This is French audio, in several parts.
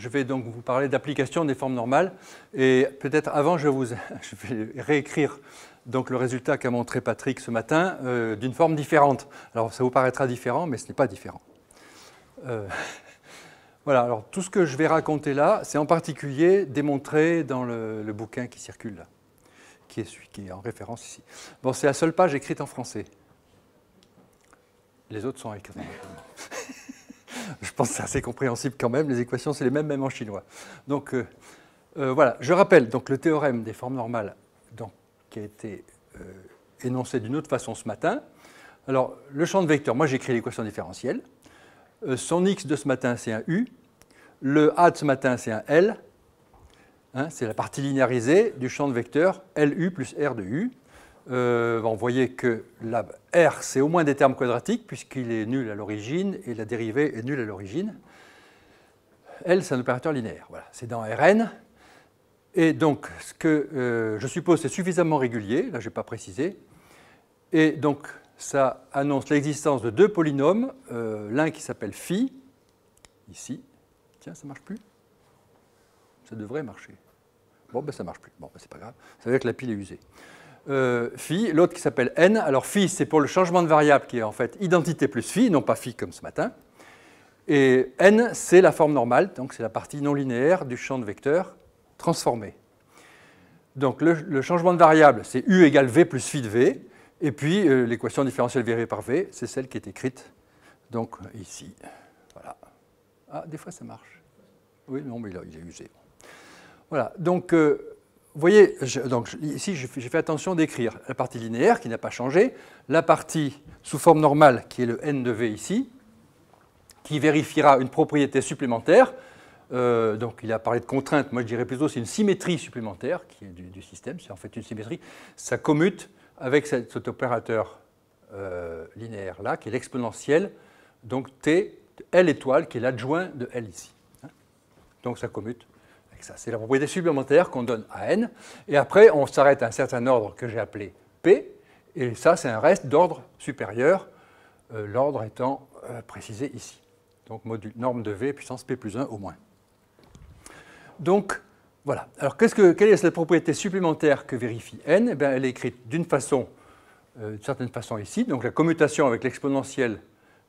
je vais donc vous parler d'application des formes normales. Et peut-être avant, je vais réécrire donc, le résultat qu'a montré Patrick ce matin d'une forme différente. Alors, ça vous paraîtra différent, mais ce n'est pas différent. Voilà, alors tout ce que je vais raconter là, c'est en particulier démontré dans le bouquin qui circule là, qui est en référence ici. Bon, c'est la seule page écrite en français. Les autres sont écrites en anglais. Je pense que c'est assez compréhensible quand même. Les équations, c'est les mêmes, même en chinois. Donc, voilà. Je rappelle donc, le théorème des formes normales donc, qui a été énoncé d'une autre façon ce matin. Alors, le champ de vecteurs, moi, j'écris l'équation différentielle. Son x de ce matin, c'est un u. Le a de ce matin, c'est un L. Hein, c'est la partie linéarisée du champ de vecteurs LU plus R de U. Vous voyez que la R, c'est au moins des termes quadratiques, puisqu'il est nul à l'origine, et la dérivée est nulle à l'origine. L, c'est un opérateur linéaire. Voilà, c'est dans Rn. Et donc, ce que je suppose, c'est suffisamment régulier. Là, je n'ai pas précisé. Et donc, ça annonce l'existence de deux polynômes, l'un qui s'appelle phi, ici. Tiens, ça ne marche plus? Ça devrait marcher. Bon, ben ça ne marche plus. Bon, ben, c'est pas grave. Ça veut dire que la pile est usée. Phi, l'autre qui s'appelle n. Alors, phi, c'est pour le changement de variable qui est en fait identité plus phi, non pas phi comme ce matin. Et n, c'est la forme normale, donc c'est la partie non linéaire du champ de vecteurs transformé. Donc, le changement de variable, c'est u égale v plus phi de v. Et puis, l'équation différentielle v par v, c'est celle qui est écrite donc, ici. Voilà. Ah, des fois, ça marche. Oui, non, mais là, il est usé. Voilà. Donc, vous voyez, ici, j'ai fait attention d'écrire la partie linéaire qui n'a pas changé, la partie sous forme normale qui est le n de v ici, qui vérifiera une propriété supplémentaire. Donc, il a parlé de contrainte. Moi, je dirais plutôt c'est une symétrie supplémentaire qui est du système. C'est en fait une symétrie. Ça commute avec cet opérateur linéaire là, qui est l'exponentielle, donc t, L étoile, qui est l'adjoint de L ici. Donc, ça commute. C'est la propriété supplémentaire qu'on donne à n. Et après, on s'arrête à un certain ordre que j'ai appelé P. Et ça, c'est un reste d'ordre supérieur, l'ordre étant précisé ici. Donc, norme de V puissance P plus 1 au moins. Donc, voilà. Alors, quelle est cette propriété supplémentaire que vérifie n? Eh bien, elle est écrite d'une certaine façon ici. Donc, la commutation avec l'exponentielle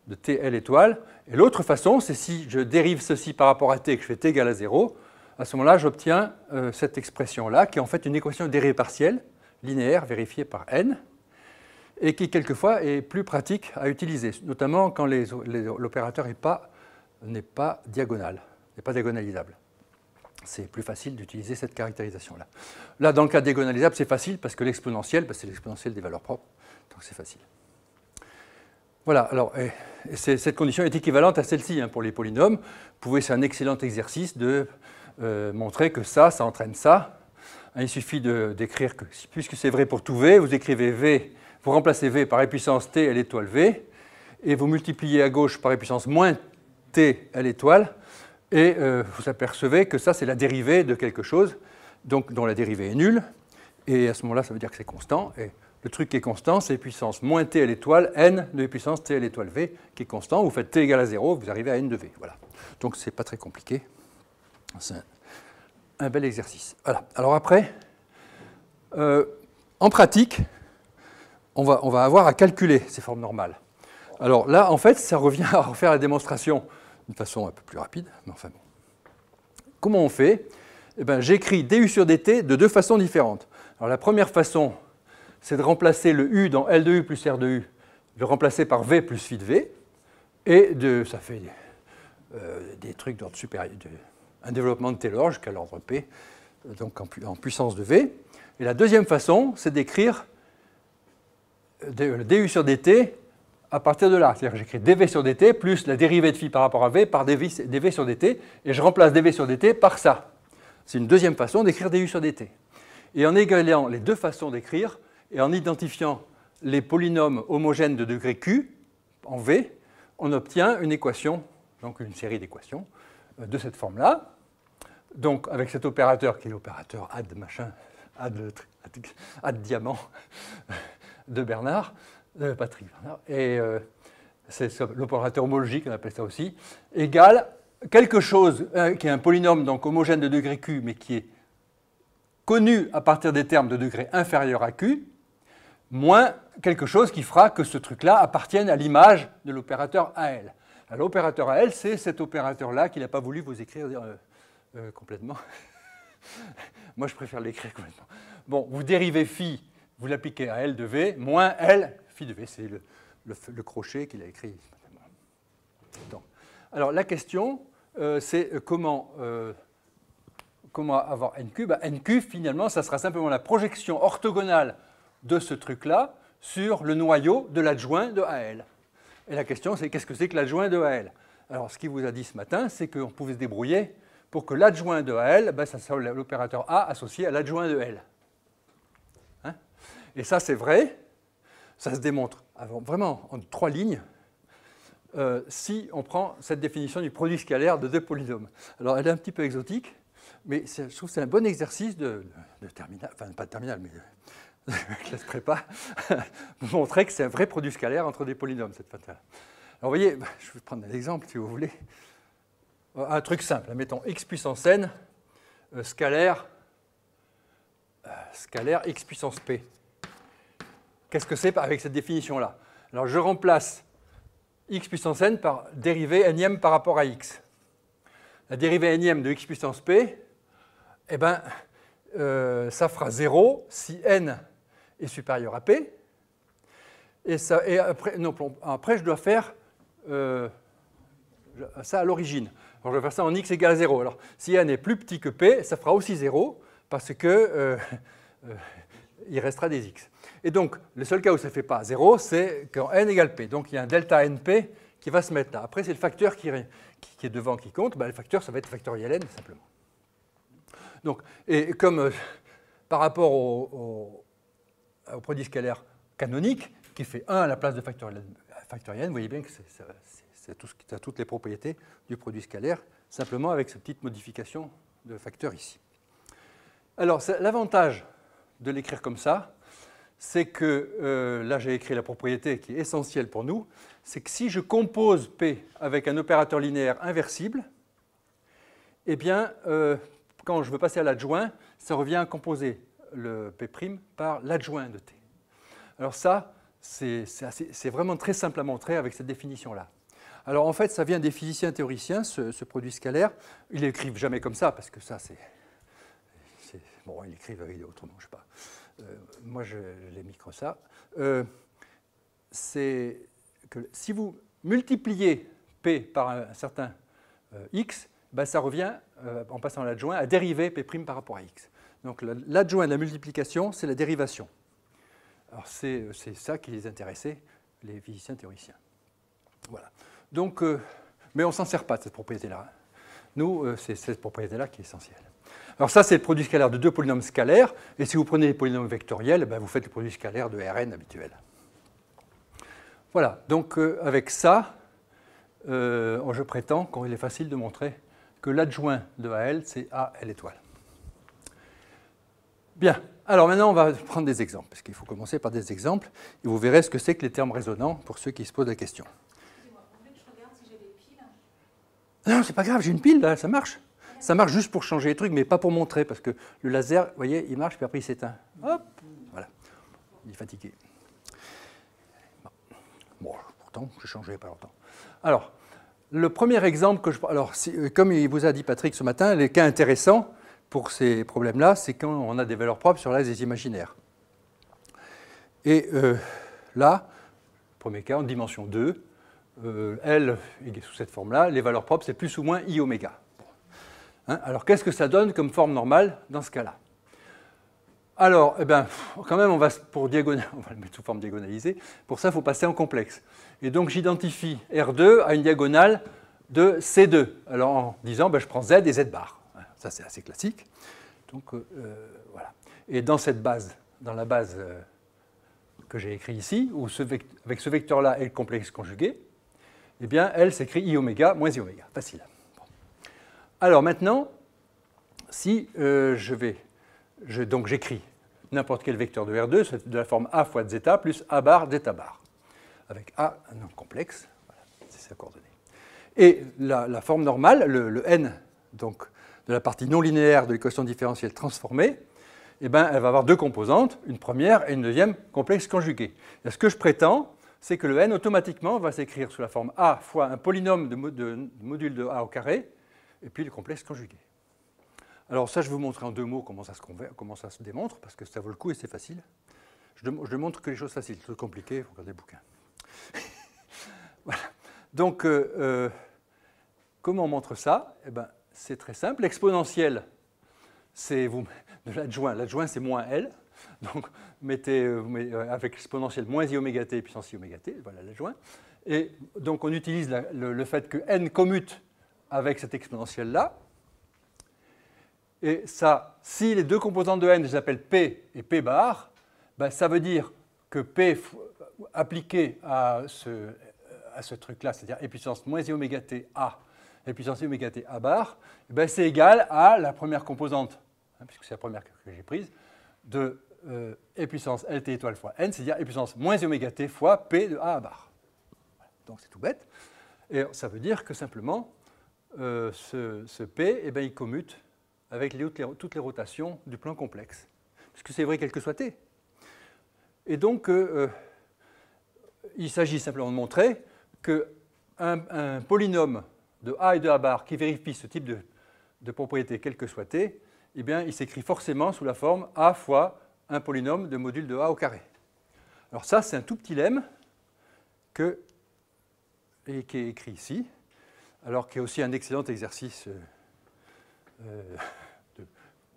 de TL étoile. Et l'autre façon, c'est si je dérive ceci par rapport à t et que je fais t égale à 0. À ce moment-là, j'obtiens cette expression-là, qui est en fait une équation de dérivée partielle, linéaire, vérifiée par n, et qui, quelquefois, est plus pratique à utiliser, notamment quand l'opérateur n'est pas diagonal, n'est pas diagonalisable. C'est plus facile d'utiliser cette caractérisation-là. Là, dans le cas diagonalisable, c'est facile, parce que l'exponentielle, c'est l'exponentielle des valeurs propres, donc c'est facile. Voilà, alors, cette condition est équivalente à celle-ci pour les polynômes. C'est un excellent exercice de montrer que ça entraîne ça. Il suffit d'écrire que, puisque c'est vrai pour tout v, vous écrivez v, vous remplacez v par e puissance t, L étoile v, et vous multipliez à gauche par e puissance moins t, L étoile, et vous apercevez que ça, c'est la dérivée de quelque chose, donc, dont la dérivée est nulle, et à ce moment-là, ça veut dire que c'est constant, et le truc qui est constant, c'est puissance moins t, L étoile, n de puissance t, L étoile v, qui est constant. Vous faites t égale à 0, vous arrivez à n de v. Voilà. Donc, ce n'est pas très compliqué. C'est un bel exercice. Voilà. Alors après, en pratique, on va avoir à calculer ces formes normales. Alors là, en fait, ça revient à refaire la démonstration d'une façon un peu plus rapide. Mais enfin bon. Comment on fait? Eh bien, j'écris du sur dt de deux façons différentes. Alors la première façon, c'est de remplacer le u dans L de u plus R de u, de le remplacer par v plus phi de v, et ça fait des trucs d'ordre supérieur, un développement de Taylor jusqu'à l'ordre P, donc en puissance de V. Et la deuxième façon, c'est d'écrire du sur dt à partir de là. C'est-à-dire que j'écris dv sur dt plus la dérivée de phi par rapport à v par dv sur dt, et je remplace dv sur dt par ça. C'est une deuxième façon d'écrire du sur dt. Et en égalant les deux façons d'écrire, et en identifiant les polynômes homogènes de degré q en v, on obtient une équation, donc une série d'équations, de cette forme-là. Donc, avec cet opérateur qui est l'opérateur add machin, add diamant de Bernard, Patrick Bernard, et c'est l'opérateur homologique, on appelle ça aussi, égale quelque chose qui est un polynôme donc homogène de degré q, mais qui est connu à partir des termes de degré inférieur à q, moins quelque chose qui fera que ce truc-là appartienne à l'image de l'opérateur AL. Alors l'opérateur AL, c'est cet opérateur-là qu'il n'a pas voulu vous écrire complètement. Moi, je préfère l'écrire complètement. Bon, vous dérivez phi, vous l'appliquez à L de V, moins L, phi de V, c'est le crochet qu'il a écrit. Donc, alors la question, c'est comment avoir NQ. NQ, finalement, ça sera simplement la projection orthogonale de ce truc-là sur le noyau de l'adjoint de AL. Et la question, c'est qu'est-ce que c'est que l'adjoint de AL? Alors, ce qu'il vous a dit ce matin, c'est qu'on pouvait se débrouiller pour que l'adjoint de AL, ça soit l'opérateur A associé à l'adjoint de L. Hein? Et ça, c'est vrai. Ça se démontre vraiment en 3 lignes si on prend cette définition du produit scalaire de 2 polynômes. Alors, elle est un petit peu exotique, mais je trouve que c'est un bon exercice de terminale, enfin, pas de terminale, mais classe prépa, vous montrer que c'est un vrai produit scalaire entre des polynômes, cette fatale. Alors, vous voyez, je vais prendre un exemple, si vous voulez. Un truc simple, mettons x puissance n, scalaire x puissance p. Qu'est-ce que c'est avec cette définition-là? Alors, je remplace x puissance n par dérivée énième par rapport à x. La dérivée énième de x puissance p, eh ben, ça fera 0 si n est supérieur à p. Et après, je dois faire ça à l'origine. Alors, je vais faire ça en x égale 0. Alors, si n est plus petit que p, ça fera aussi 0 parce que il restera des x. Et donc, le seul cas où ça ne fait pas 0, c'est quand n égale p. Donc, il y a un delta np qui va se mettre là. Après, c'est le facteur qui est devant qui compte. Le facteur, ça va être factoriel n, simplement. Donc, et comme par rapport au produit scalaire canonique, qui fait 1 à la place de factoriel n, vous voyez bien que ça a toutes les propriétés du produit scalaire, simplement avec cette petite modification de facteur ici. Alors, l'avantage de l'écrire comme ça, c'est que, là j'ai écrit la propriété qui est essentielle pour nous, c'est que si je compose P avec un opérateur linéaire inversible, eh bien, quand je veux passer à l'adjoint, ça revient à composer le P' par l'adjoint de T. Alors ça, c'est vraiment très simple à montrer avec cette définition-là. Alors en fait, ça vient des physiciens théoriciens, ce produit scalaire. Ils l'écrivent jamais comme ça, parce que ça, c'est... Bon, ils l'écrivent autrement, je ne sais pas. Moi, je l'ai mis comme ça. C'est que si vous multipliez P par un certain x, ça revient, en passant à l'adjoint, à dériver P' par rapport à x. Donc l'adjoint de la multiplication, c'est la dérivation. Alors c'est ça qui les intéressait, les physiciens théoriciens. Voilà. Donc, mais on ne s'en sert pas de cette propriété-là. Nous, c'est cette propriété-là qui est essentielle. Alors ça, c'est le produit scalaire de 2 polynômes scalaires. Et si vous prenez les polynômes vectoriels, vous faites le produit scalaire de Rn habituel. Voilà. Donc avec ça, je prétends qu'il est facile de montrer que l'adjoint de AL, c'est AL étoile. Bien. Alors maintenant, on va prendre des exemples, parce qu'il faut commencer par des exemples. Et vous verrez ce que c'est que les termes résonants pour ceux qui se posent la question. Excusez-moi, vous voulez que je regarde si j'ai des piles? Non, c'est pas grave, j'ai une pile, là, ça marche. Ça marche juste pour changer les trucs, mais pas pour montrer, parce que le laser, vous voyez, il marche, puis après il s'éteint. Hop, voilà. Il est fatigué. Bon, pourtant, je changerai pas longtemps. Alors, le premier exemple que je... Alors, comme il vous a dit Patrick ce matin, les cas intéressants pour ces problèmes-là, c'est quand on a des valeurs propres sur l'axe des imaginaires. Et là, premier cas, en dimension 2, L est sous cette forme-là, les valeurs propres, c'est plus ou moins I oméga. Hein, alors, qu'est-ce que ça donne comme forme normale dans ce cas-là? Alors, eh bien, quand même, on va le mettre sous forme diagonalisée. Pour ça, il faut passer en complexe. Et donc, j'identifie R2 à une diagonale de C2. Alors, en disant, je prends Z et Z bar. Ça, c'est assez classique. Donc, voilà. Et dans cette base, dans la base que j'ai écrite ici, où avec ce vecteur-là et le complexe conjugué, eh bien, elle s'écrit I oméga moins I oméga. Facile. Bon. Alors maintenant, si donc j'écris n'importe quel vecteur de R2, c'est de la forme A fois zeta plus A bar zeta bar, avec A un nom complexe, voilà, c'est sa coordonnée. Et la forme normale, le n, donc de la partie non linéaire de l'équation différentielle transformée, eh ben, elle va avoir deux composantes, une première et une deuxième complexe conjuguée. Et ce que je prétends, c'est que le n automatiquement va s'écrire sous la forme a fois un polynôme de module de a au carré, et puis le complexe conjugué. Alors ça, je vais vous montrer en deux mots comment ça se démontre, parce que ça vaut le coup et c'est facile. Je ne montre que les choses faciles, tout compliqué, il faut regarder le bouquin. Voilà. Donc, comment on montre ça? Eh ben, c'est très simple. L'exponentielle, c'est de l'adjoint. L'adjoint, c'est moins L. Donc, vous mettez avec l'exponentielle moins I oméga t puissance I oméga t, voilà l'adjoint. Et donc, on utilise le fait que n commute avec cette exponentielle-là. Et ça, si les deux composantes de n, je les appelle P et P bar, ben, ça veut dire que P appliqué à ce truc-là, c'est-à-dire e puissance moins I oméga t a, e puissance I oméga t a bar, ben, c'est égal à la première composante, puisque c'est la première que j'ai prise, de e puissance lt étoile fois n, c'est-à-dire e puissance moins I oméga t fois P de a bar. Voilà. Donc c'est tout bête. Et ça veut dire que simplement, ce P, eh ben, il commute avec toutes les rotations du plan complexe. Puisque c'est vrai quel que soit t. Et donc, il s'agit simplement de montrer qu'un polynôme de a et de a bar qui vérifie ce type de propriété quel que soit t, eh bien, il s'écrit forcément sous la forme a fois un polynôme de module de a au carré. Alors ça, c'est un tout petit lemme qui est écrit ici, alors qui est aussi un excellent exercice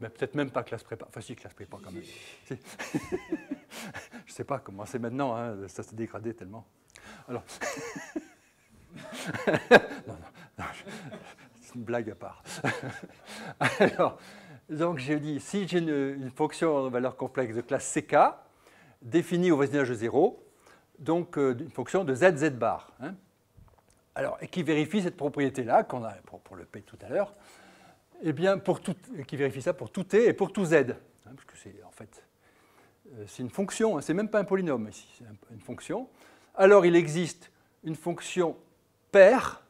peut-être même pas classe prépa. Enfin, si, classe prépa quand même. Si. Je ne sais pas comment c'est maintenant, hein, ça s'est dégradé tellement. Alors, non, c'est une blague à part. Alors, donc j'ai dit, si j'ai une fonction de valeur complexe de classe CK, définie au voisinage de 0, donc une fonction de z bar. Hein. Alors, et qui vérifie cette propriété-là, qu'on a pour le P tout à l'heure, eh bien, qui vérifie ça pour tout t et pour tout z. Hein, parce que c'est en fait, c'est une fonction, hein, c'est même pas un polynôme ici, c'est une fonction. Alors, il existe une fonction paire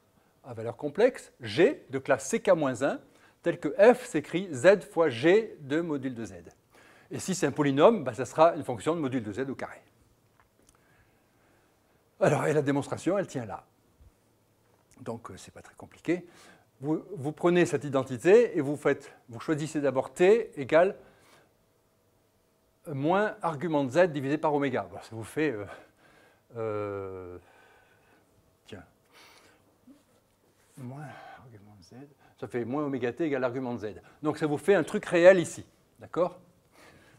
à valeur complexe, g, de classe ck-1, telle que f s'écrit z fois g de module de z. Et si c'est un polynôme, ben, ça sera une fonction de module de z au carré. Alors, et la démonstration, elle tient là. Donc, ce n'est pas très compliqué. Vous prenez cette identité et vous choisissez d'abord t égale moins argument de z divisé par oméga. Bon, ça vous fait... tiens. Moins argument de z. Ça fait moins oméga t égale argument de z. Donc ça vous fait un truc réel ici. D'accord?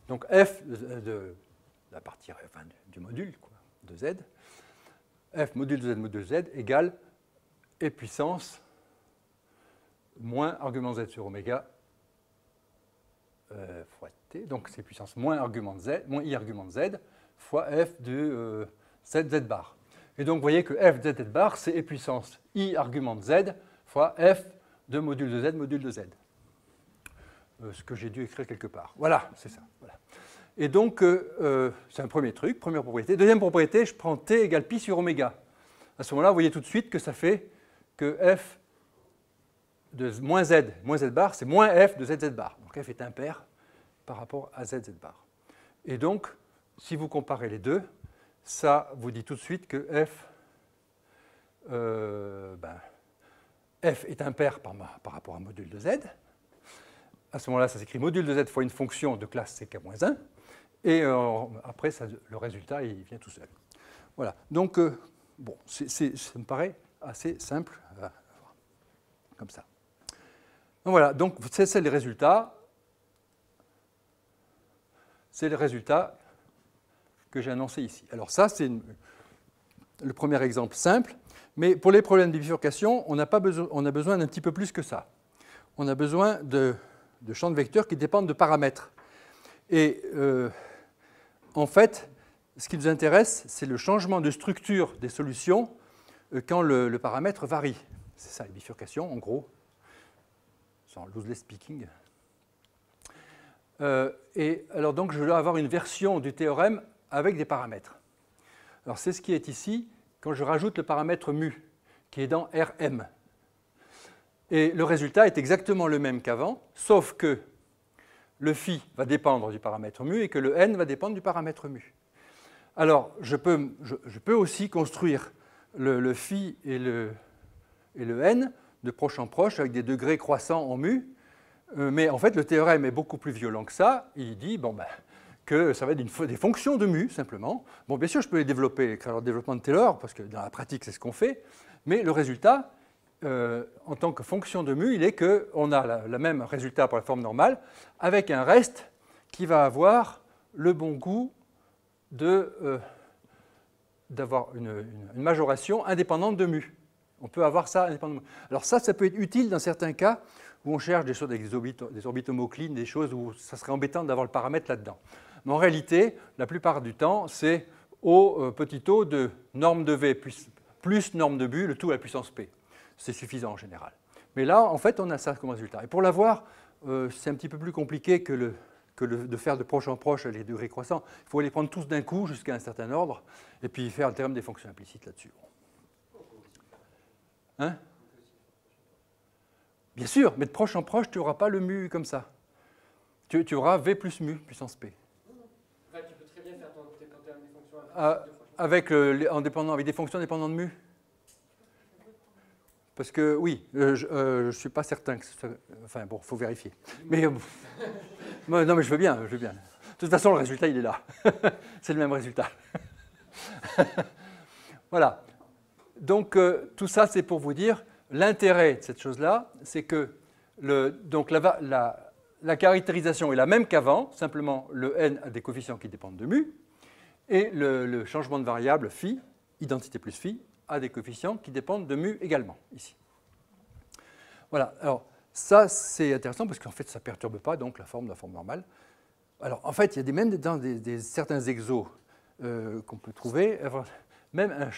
Donc f de la partie enfin, du module quoi, de z, f module de z égale e puissance moins argument z sur oméga fois t, donc c'est puissance moins argument de z, moins i argument de z, fois f de z bar. Et donc vous voyez que f de z bar, c'est e puissance i argument de z fois f de module de z. Ce que j'ai dû écrire quelque part. Voilà, c'est ça. Voilà. Et donc, c'est un premier truc, première propriété. Deuxième propriété, je prends t égale pi sur oméga. À ce moment-là, vous voyez tout de suite que ça fait que f de moins z bar, c'est moins f de z bar. Donc f est impair par rapport à z bar. Et donc, si vous comparez les deux, ça vous dit tout de suite que f est impair par rapport à module de z. À ce moment-là, ça s'écrit module de z fois une fonction de classe ck-1. Et après, le résultat, il vient tout seul. Voilà. Donc, bon, ça me paraît assez simple, comme ça. Donc, voilà. Donc, c'est les résultats. C'est les résultats que j'ai annoncés ici. Alors, ça, c'est le premier exemple simple. Mais pour les problèmes de bifurcation, on a besoin d'un petit peu plus que ça. On a besoin de champs de vecteurs qui dépendent de paramètres. Et en fait, ce qui nous intéresse, c'est le changement de structure des solutions quand le paramètre varie. C'est ça, les bifurcations, en gros, sans loosely speaking. Et alors donc, je veux avoir une version du théorème avec des paramètres. Alors c'est ce qui est ici quand je rajoute le paramètre mu, qui est dans Rm. Et le résultat est exactement le même qu'avant, sauf que le phi va dépendre du paramètre mu et que le n va dépendre du paramètre mu. Alors, je peux aussi construire le phi et le n de proche en proche avec des degrés croissants en mu, mais en fait, le théorème est beaucoup plus violent que ça. Il dit bon, ben, que ça va être des fonctions de mu, simplement. Bon, bien sûr, je peux les développer, écrire leur développement de Taylor, parce que dans la pratique, c'est ce qu'on fait, mais le résultat, en tant que fonction de mu, il est qu'on a le même résultat pour la forme normale, avec un reste qui va avoir le bon goût d'avoir une majoration indépendante de mu. On peut avoir ça indépendamment. Alors ça peut être utile dans certains cas où on cherche des choses avec des orbitomoclines, des choses où ça serait embêtant d'avoir le paramètre là-dedans. Mais en réalité, la plupart du temps, c'est au petit o de norme de V plus norme de Bu, le tout à la puissance P. C'est suffisant en général. Mais là, en fait, on a ça comme résultat. Et pour l'avoir, c'est un petit peu plus compliqué que de faire de proche en proche les degrés croissants. Il faut les prendre tous d'un coup jusqu'à un certain ordre, et puis faire le théorème des fonctions implicites là-dessus. Hein? Bien sûr, mais de proche en proche, tu n'auras pas le mu comme ça. Tu auras V plus mu, puissance P. Enfin, tu peux très bien faire ton théorème des fonctions avec des fonctions dépendantes de mu. Parce que, oui, je ne suis pas certain que ça... Enfin, bon, il faut vérifier. Mais, non, mais je veux bien. De toute façon, le résultat, il est là. C'est le même résultat. Voilà. Donc, tout ça, c'est pour vous dire, l'intérêt de cette chose-là, c'est que donc la caractérisation est la même qu'avant, simplement le n a des coefficients qui dépendent de mu, et le changement de variable phi, identité plus phi, a des coefficients qui dépendent de mu également, ici. Voilà, alors ça c'est intéressant parce qu'en fait ça ne perturbe pas donc la forme normale. Alors en fait, il y a même dans certains exos qu'on peut trouver, même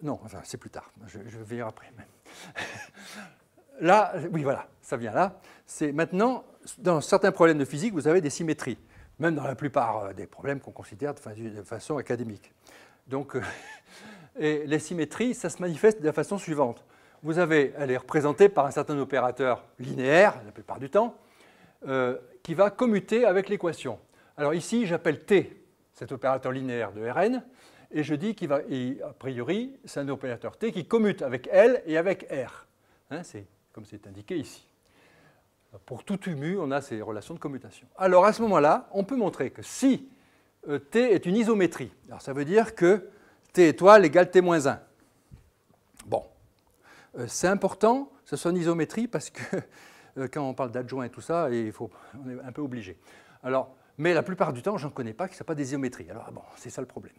Non, enfin c'est plus tard, je vais venir après. Là, oui voilà, ça vient là. C'est maintenant, dans certains problèmes de physique, vous avez des symétries, même dans la plupart des problèmes qu'on considère de façon académique. Donc, et les symétries, ça se manifeste de la façon suivante. Elle est représentée par un certain opérateur linéaire, la plupart du temps, qui va commuter avec l'équation. Alors ici, j'appelle T cet opérateur linéaire de Rn, et je dis qu'il va, a priori, c'est un opérateur T qui commute avec L et avec R. Hein, c'est comme c'est indiqué ici. Pour tout mu, on a ces relations de commutation. Alors à ce moment-là, on peut montrer que si T est une isométrie. Alors ça veut dire que T étoile égale T-1. Bon, c'est important que ce soit une isométrie parce que quand on parle d'adjoint et tout ça, on est un peu obligé. Alors, mais la plupart du temps, je n'en connais pas qui ne sont pas des isométries. Alors bon, c'est ça le problème.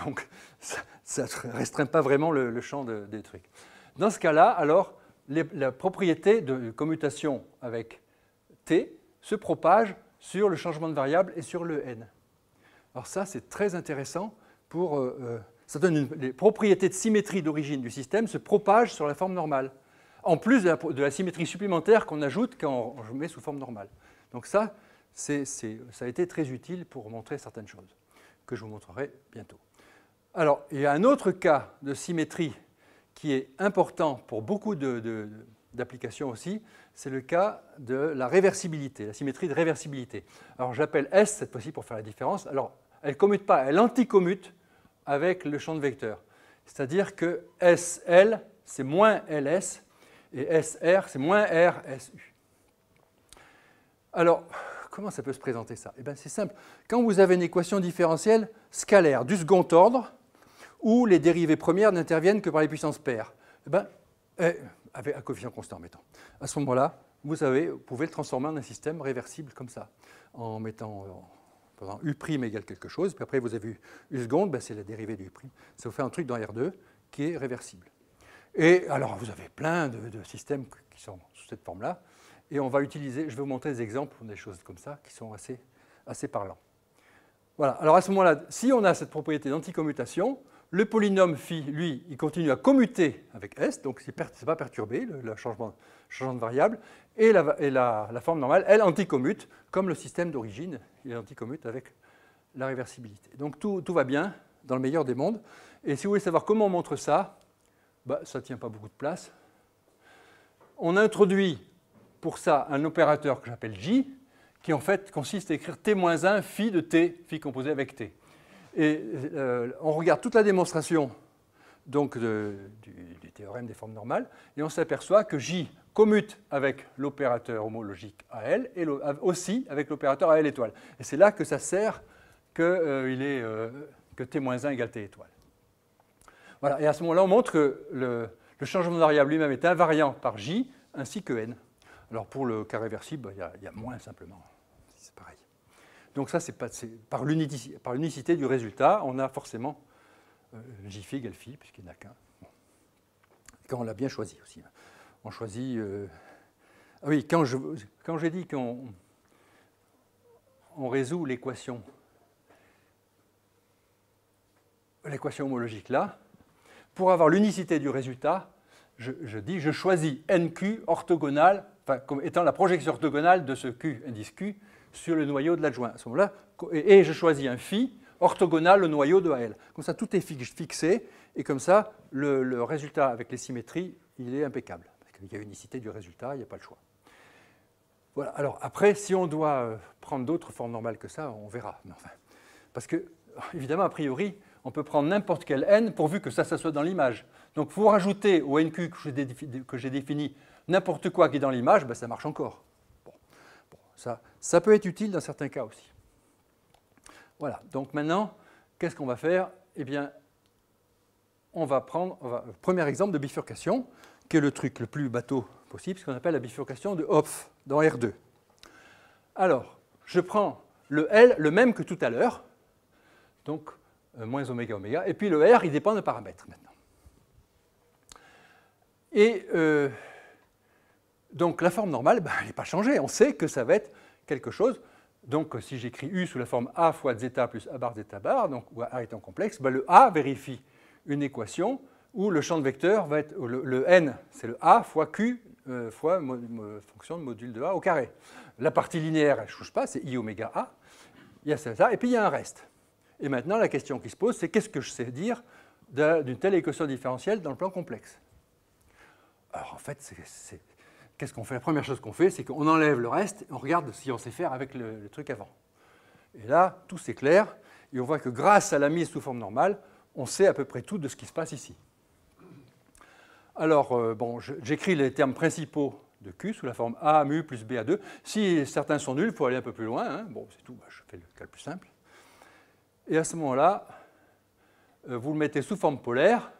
Donc ça ne restreint pas vraiment le champ des trucs. Dans ce cas-là, alors, la propriété de commutation avec T se propage sur le changement de variable et sur le n. Alors ça, c'est très intéressant ça donne les propriétés de symétrie d'origine du système se propagent sur la forme normale, en plus de la symétrie supplémentaire qu'on ajoute quand on met sous forme normale. Donc ça a été très utile pour montrer certaines choses, que je vous montrerai bientôt. Alors, il y a un autre cas de symétrie qui est important pour beaucoup d'applications aussi, c'est le cas de la réversibilité, la symétrie de réversibilité. Alors j'appelle S cette fois-ci pour faire la différence. Alors, elle ne commute pas, elle anticommute avec le champ de vecteur. C'est-à-dire que SL, c'est moins LS, et SR, c'est moins RSU. Alors, comment ça peut se présenter ça? Eh bien, c'est simple. Quand vous avez une équation différentielle scalaire du second ordre, où les dérivées premières n'interviennent que par les puissances paires, eh bien, avec un coefficient constant, mettons. À ce moment-là, vous pouvez le transformer en un système réversible comme ça, en mettant U' égale quelque chose, puis après vous avez U seconde, ben c'est la dérivée du U'. Ça vous fait un truc dans R2 qui est réversible. Et alors vous avez plein de systèmes qui sont sous cette forme-là, et on va utiliser, je vais vous montrer des exemples des choses comme ça qui sont assez parlants. Voilà, alors à ce moment-là, si on a cette propriété d'anticommutation, le polynôme phi, lui, il continue à commuter avec S, donc ce n'est pas perturbé, le changement de variable, et la forme normale, elle anticommute, comme le système d'origine, il anticommute avec la réversibilité. Donc tout va bien, dans le meilleur des mondes. Et si vous voulez savoir comment on montre ça, bah, ça ne tient pas beaucoup de place. On introduit pour ça un opérateur que j'appelle J, qui en fait consiste à écrire T-1 phi de T, phi composé avec T. Et on regarde toute la démonstration donc, du théorème des formes normales, et on s'aperçoit que J commute avec l'opérateur homologique AL et aussi avec l'opérateur AL étoile. Et c'est là que ça sert que T-1 égale T étoile. Voilà, et à ce moment-là, on montre que le changement de variable lui-même est invariant par J ainsi que N. Alors pour le cas réversible, il y a moins simplement. C'est pareil. Donc ça, c'est par l'unicité du résultat, on a forcément J phi égale phi, puisqu'il n'y en a qu'un. Bon. Quand on l'a bien choisi aussi. On choisit... Ah oui, quand j'ai dit qu'on résout l'équation homologique là, pour avoir l'unicité du résultat, je choisis NQ orthogonal, enfin, comme étant la projection orthogonale de ce Q, indice Q, sur le noyau de l'adjoint. À ce moment-là, et je choisis un phi orthogonal au noyau de AL. Comme ça, tout est fixé, et comme ça, le résultat avec les symétries, il est impeccable. Parce qu'il y a unicité du résultat, il n'y a pas le choix. Voilà. Alors après, si on doit prendre d'autres formes normales que ça, on verra. Mais enfin, parce que, évidemment, a priori, on peut prendre n'importe quel n pourvu que ça soit dans l'image. Donc, pour rajouter au NQ que j'ai défini n'importe quoi qui est dans l'image, ben, ça marche encore. Bon, ça peut être utile dans certains cas aussi. Voilà. Donc maintenant, qu'est-ce qu'on va faire? Eh bien, premier exemple de bifurcation, qui est le truc le plus bateau possible, ce qu'on appelle la bifurcation de Hopf dans R2. Alors, je prends le L, le même que tout à l'heure, donc moins oméga oméga, et puis le R, il dépend de paramètres maintenant. Et donc la forme normale, ben, elle n'est pas changée, on sait que ça va être quelque chose. Donc si j'écris U sous la forme A fois zeta plus A bar zeta bar, donc où A étant complexe, ben, le A vérifie une équation où le champ de vecteur va être, le N, c'est le A fois Q fois fonction de module de A au carré. La partie linéaire, elle ne change pas, c'est I oméga A. Il y a ça, et puis il y a un reste. Et maintenant, la question qui se pose, c'est qu'est-ce que je sais dire d'une telle équation différentielle dans le plan complexe? Alors en fait, qu'est-ce qu'on fait? La première chose qu'on fait, c'est qu'on enlève le reste, et on regarde si on sait faire avec le truc avant. Et là, tout s'éclaire, et on voit que grâce à la mise sous forme normale, on sait à peu près tout de ce qui se passe ici. Alors, bon, j'écris les termes principaux de Q sous la forme A mu plus B à 2. Si certains sont nuls, il faut aller un peu plus loin. Hein. Bon, c'est tout, bah, je fais le cas le plus simple. Et à ce moment-là, vous le mettez sous forme polaire,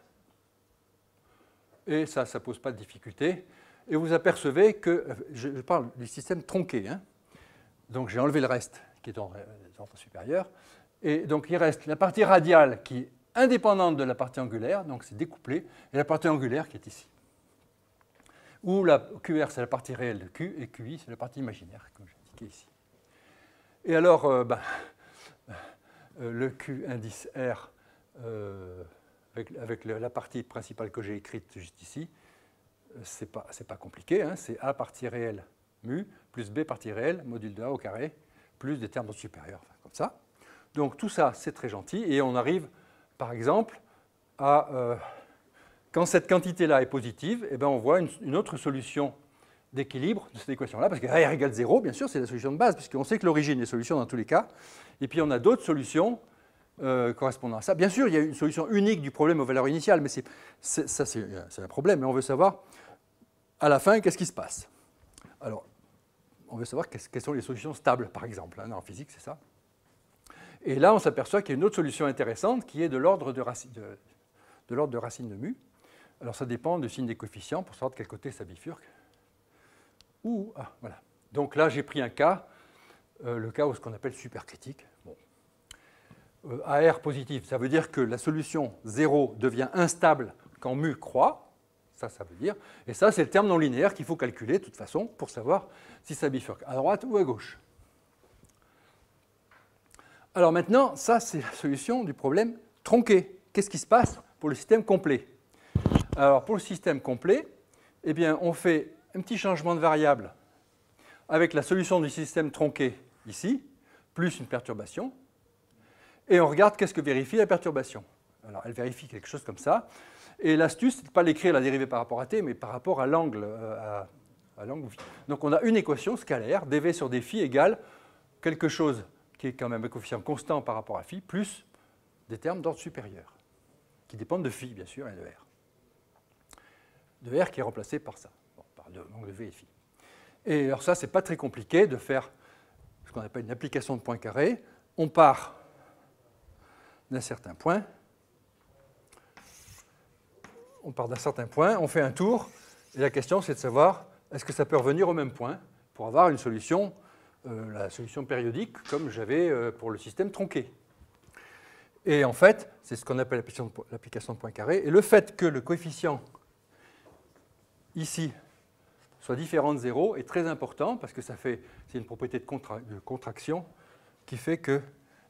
et ça ne pose pas de difficulté. Et vous apercevez que, je parle du système tronqué, hein. Donc j'ai enlevé le reste qui est en ordre supérieur, et donc il reste la partie radiale qui est indépendante de la partie angulaire, donc c'est découplé, et la partie angulaire qui est ici. Où la QR c'est la partie réelle de Q, et QI c'est la partie imaginaire, comme j'ai indiqué ici. Et alors, le Q indice R, avec la partie principale que j'ai écrite juste ici, c'est pas compliqué, hein, c'est A partie réelle mu plus B partie réelle module de A au carré plus des termes supérieurs, enfin, comme ça. Donc tout ça, c'est très gentil, et on arrive, par exemple, à quand cette quantité-là est positive, eh bien, on voit une autre solution d'équilibre de cette équation-là, parce que R égale 0, bien sûr, c'est la solution de base, puisqu'on sait que l'origine est solution dans tous les cas, et puis on a d'autres solutions correspondant à ça. Bien sûr, il y a une solution unique du problème aux valeurs initiales, mais ça, c'est un problème, mais on veut savoir, à la fin, qu'est-ce qui se passe. Alors, on veut savoir quelles sont les solutions stables, par exemple. Hein, en physique, c'est ça. Et là, on s'aperçoit qu'il y a une autre solution intéressante qui est de l'ordre de racine de mu. Alors, ça dépend du signe des coefficients pour savoir de quel côté ça bifurque. Voilà. Donc là, j'ai pris un cas, le cas où ce qu'on appelle supercritique. Bon. AR positif, ça veut dire que la solution 0 devient instable quand mu croît. Ça veut dire. Et ça, c'est le terme non linéaire qu'il faut calculer de toute façon pour savoir si ça bifurque à droite ou à gauche. Alors maintenant, ça, c'est la solution du problème tronqué. Qu'est-ce qui se passe pour le système complet? Alors, pour le système complet, eh bien, on fait un petit changement de variable avec la solution du système tronqué ici, plus une perturbation, et on regarde qu'est-ce que vérifie la perturbation. Alors, elle vérifie quelque chose comme ça. Et l'astuce, c'est de ne pas l'écrire la dérivée par rapport à t, mais par rapport à l'angle phi. Donc, on a une équation scalaire, dv sur dφ égale quelque chose qui est quand même un coefficient constant par rapport à phi, plus des termes d'ordre supérieur, qui dépendent de phi, bien sûr, et de r. De r qui est remplacé par ça, bon, par donc de v et phi. Et alors ça, c'est pas très compliqué de faire ce qu'on appelle une application de point carré. On part d'un certain point, on fait un tour, et la question c'est de savoir est-ce que ça peut revenir au même point pour avoir une solution, la solution périodique, comme j'avais pour le système tronqué. Et en fait, c'est ce qu'on appelle l'application de point carré. Et le fait que le coefficient ici soit différent de 0 est très important parce que c'est une propriété de contraction qui fait que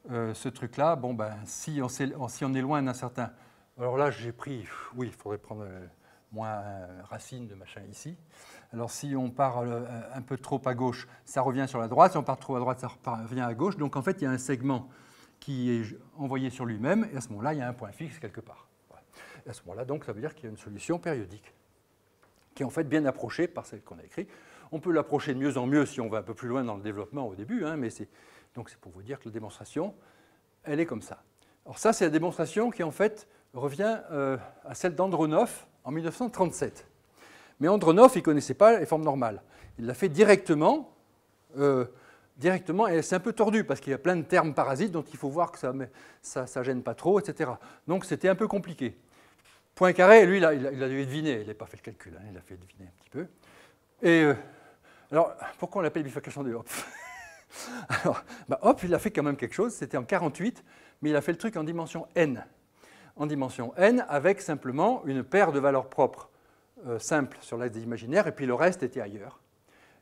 ce truc-là, bon, ben, si on est loin d'un certain... Alors là, j'ai pris... Oui, il faudrait prendre moins racine de machin ici. Alors si on part un peu trop à gauche, ça revient sur la droite. Si on part trop à droite, ça revient à gauche. Donc en fait, il y a un segment qui est envoyé sur lui-même. Et à ce moment-là, il y a un point fixe quelque part. Voilà. Et à ce moment-là, donc, ça veut dire qu'il y a une solution périodique qui est en fait bien approchée par celle qu'on a écrite. On peut l'approcher de mieux en mieux si on va un peu plus loin dans le développement au début, hein, mais donc c'est pour vous dire que la démonstration, elle est comme ça. Alors ça, c'est la démonstration qui en fait revient à celle d'Andronov en 1937. Mais Andronov, il ne connaissait pas les formes normales. Il l'a fait directement, et c'est un peu tordu parce qu'il y a plein de termes parasites dont il faut voir que ça ne gêne pas trop, etc. Donc c'était un peu compliqué. Poincaré, lui, il a dû deviner, il n'a pas fait le calcul, hein, il a fait deviner un petit peu. Et alors, pourquoi on l'appelle bifurcation de Hopf? Alors, Hopf, il a fait quand même quelque chose, c'était en 48, mais il a fait le truc en dimension n. En dimension n, avec simplement une paire de valeurs propres simples sur l'axe des imaginaires, et puis le reste était ailleurs.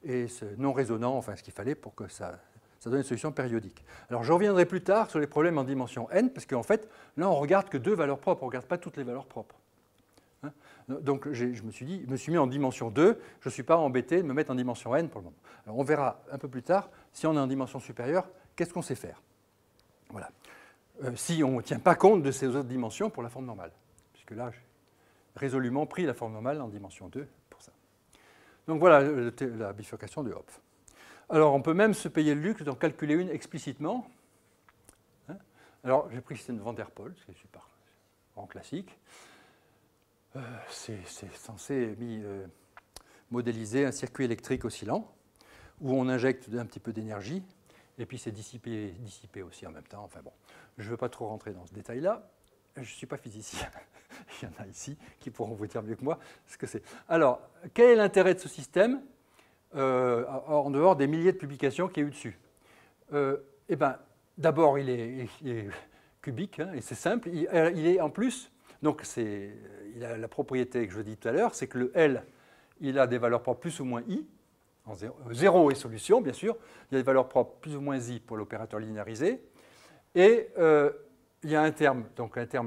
Et non résonnant, enfin ce qu'il fallait pour que ça donne une solution périodique. Alors je reviendrai plus tard sur les problèmes en dimension n, parce qu'en fait, là on ne regarde que 2 valeurs propres, on ne regarde pas toutes les valeurs propres. Hein? Donc je me suis mis en dimension 2, je ne suis pas embêté de me mettre en dimension n pour le moment. Alors on verra un peu plus tard, si on est en dimension supérieure, qu'est-ce qu'on sait faire. Voilà. Si on ne tient pas compte de ces autres dimensions pour la forme normale, puisque là j'ai résolument pris la forme normale en dimension 2 pour ça. Donc voilà la bifurcation de Hopf. Alors on peut même se payer le luxe d'en calculer une explicitement. Hein? Alors j'ai pris le système de Van der Pol, c'est super, en classique. C'est censé modéliser un circuit électrique oscillant où on injecte un petit peu d'énergie et puis c'est dissipé aussi en même temps. Enfin bon, je ne veux pas trop rentrer dans ce détail-là. Je ne suis pas physicien. Il y en a ici qui pourront vous dire mieux que moi ce que c'est. Alors, quel est l'intérêt de ce système en dehors des milliers de publications qu'il y a eu dessus? Eh ben, d'abord, il est cubique, hein, et c'est simple. Il est en plus, donc il a la propriété que je dis tout à l'heure, c'est que le L, il a des valeurs propres plus ou moins I. 0 est solution, bien sûr. Il y a des valeurs propres plus ou moins I pour l'opérateur linéarisé. Et il y a un terme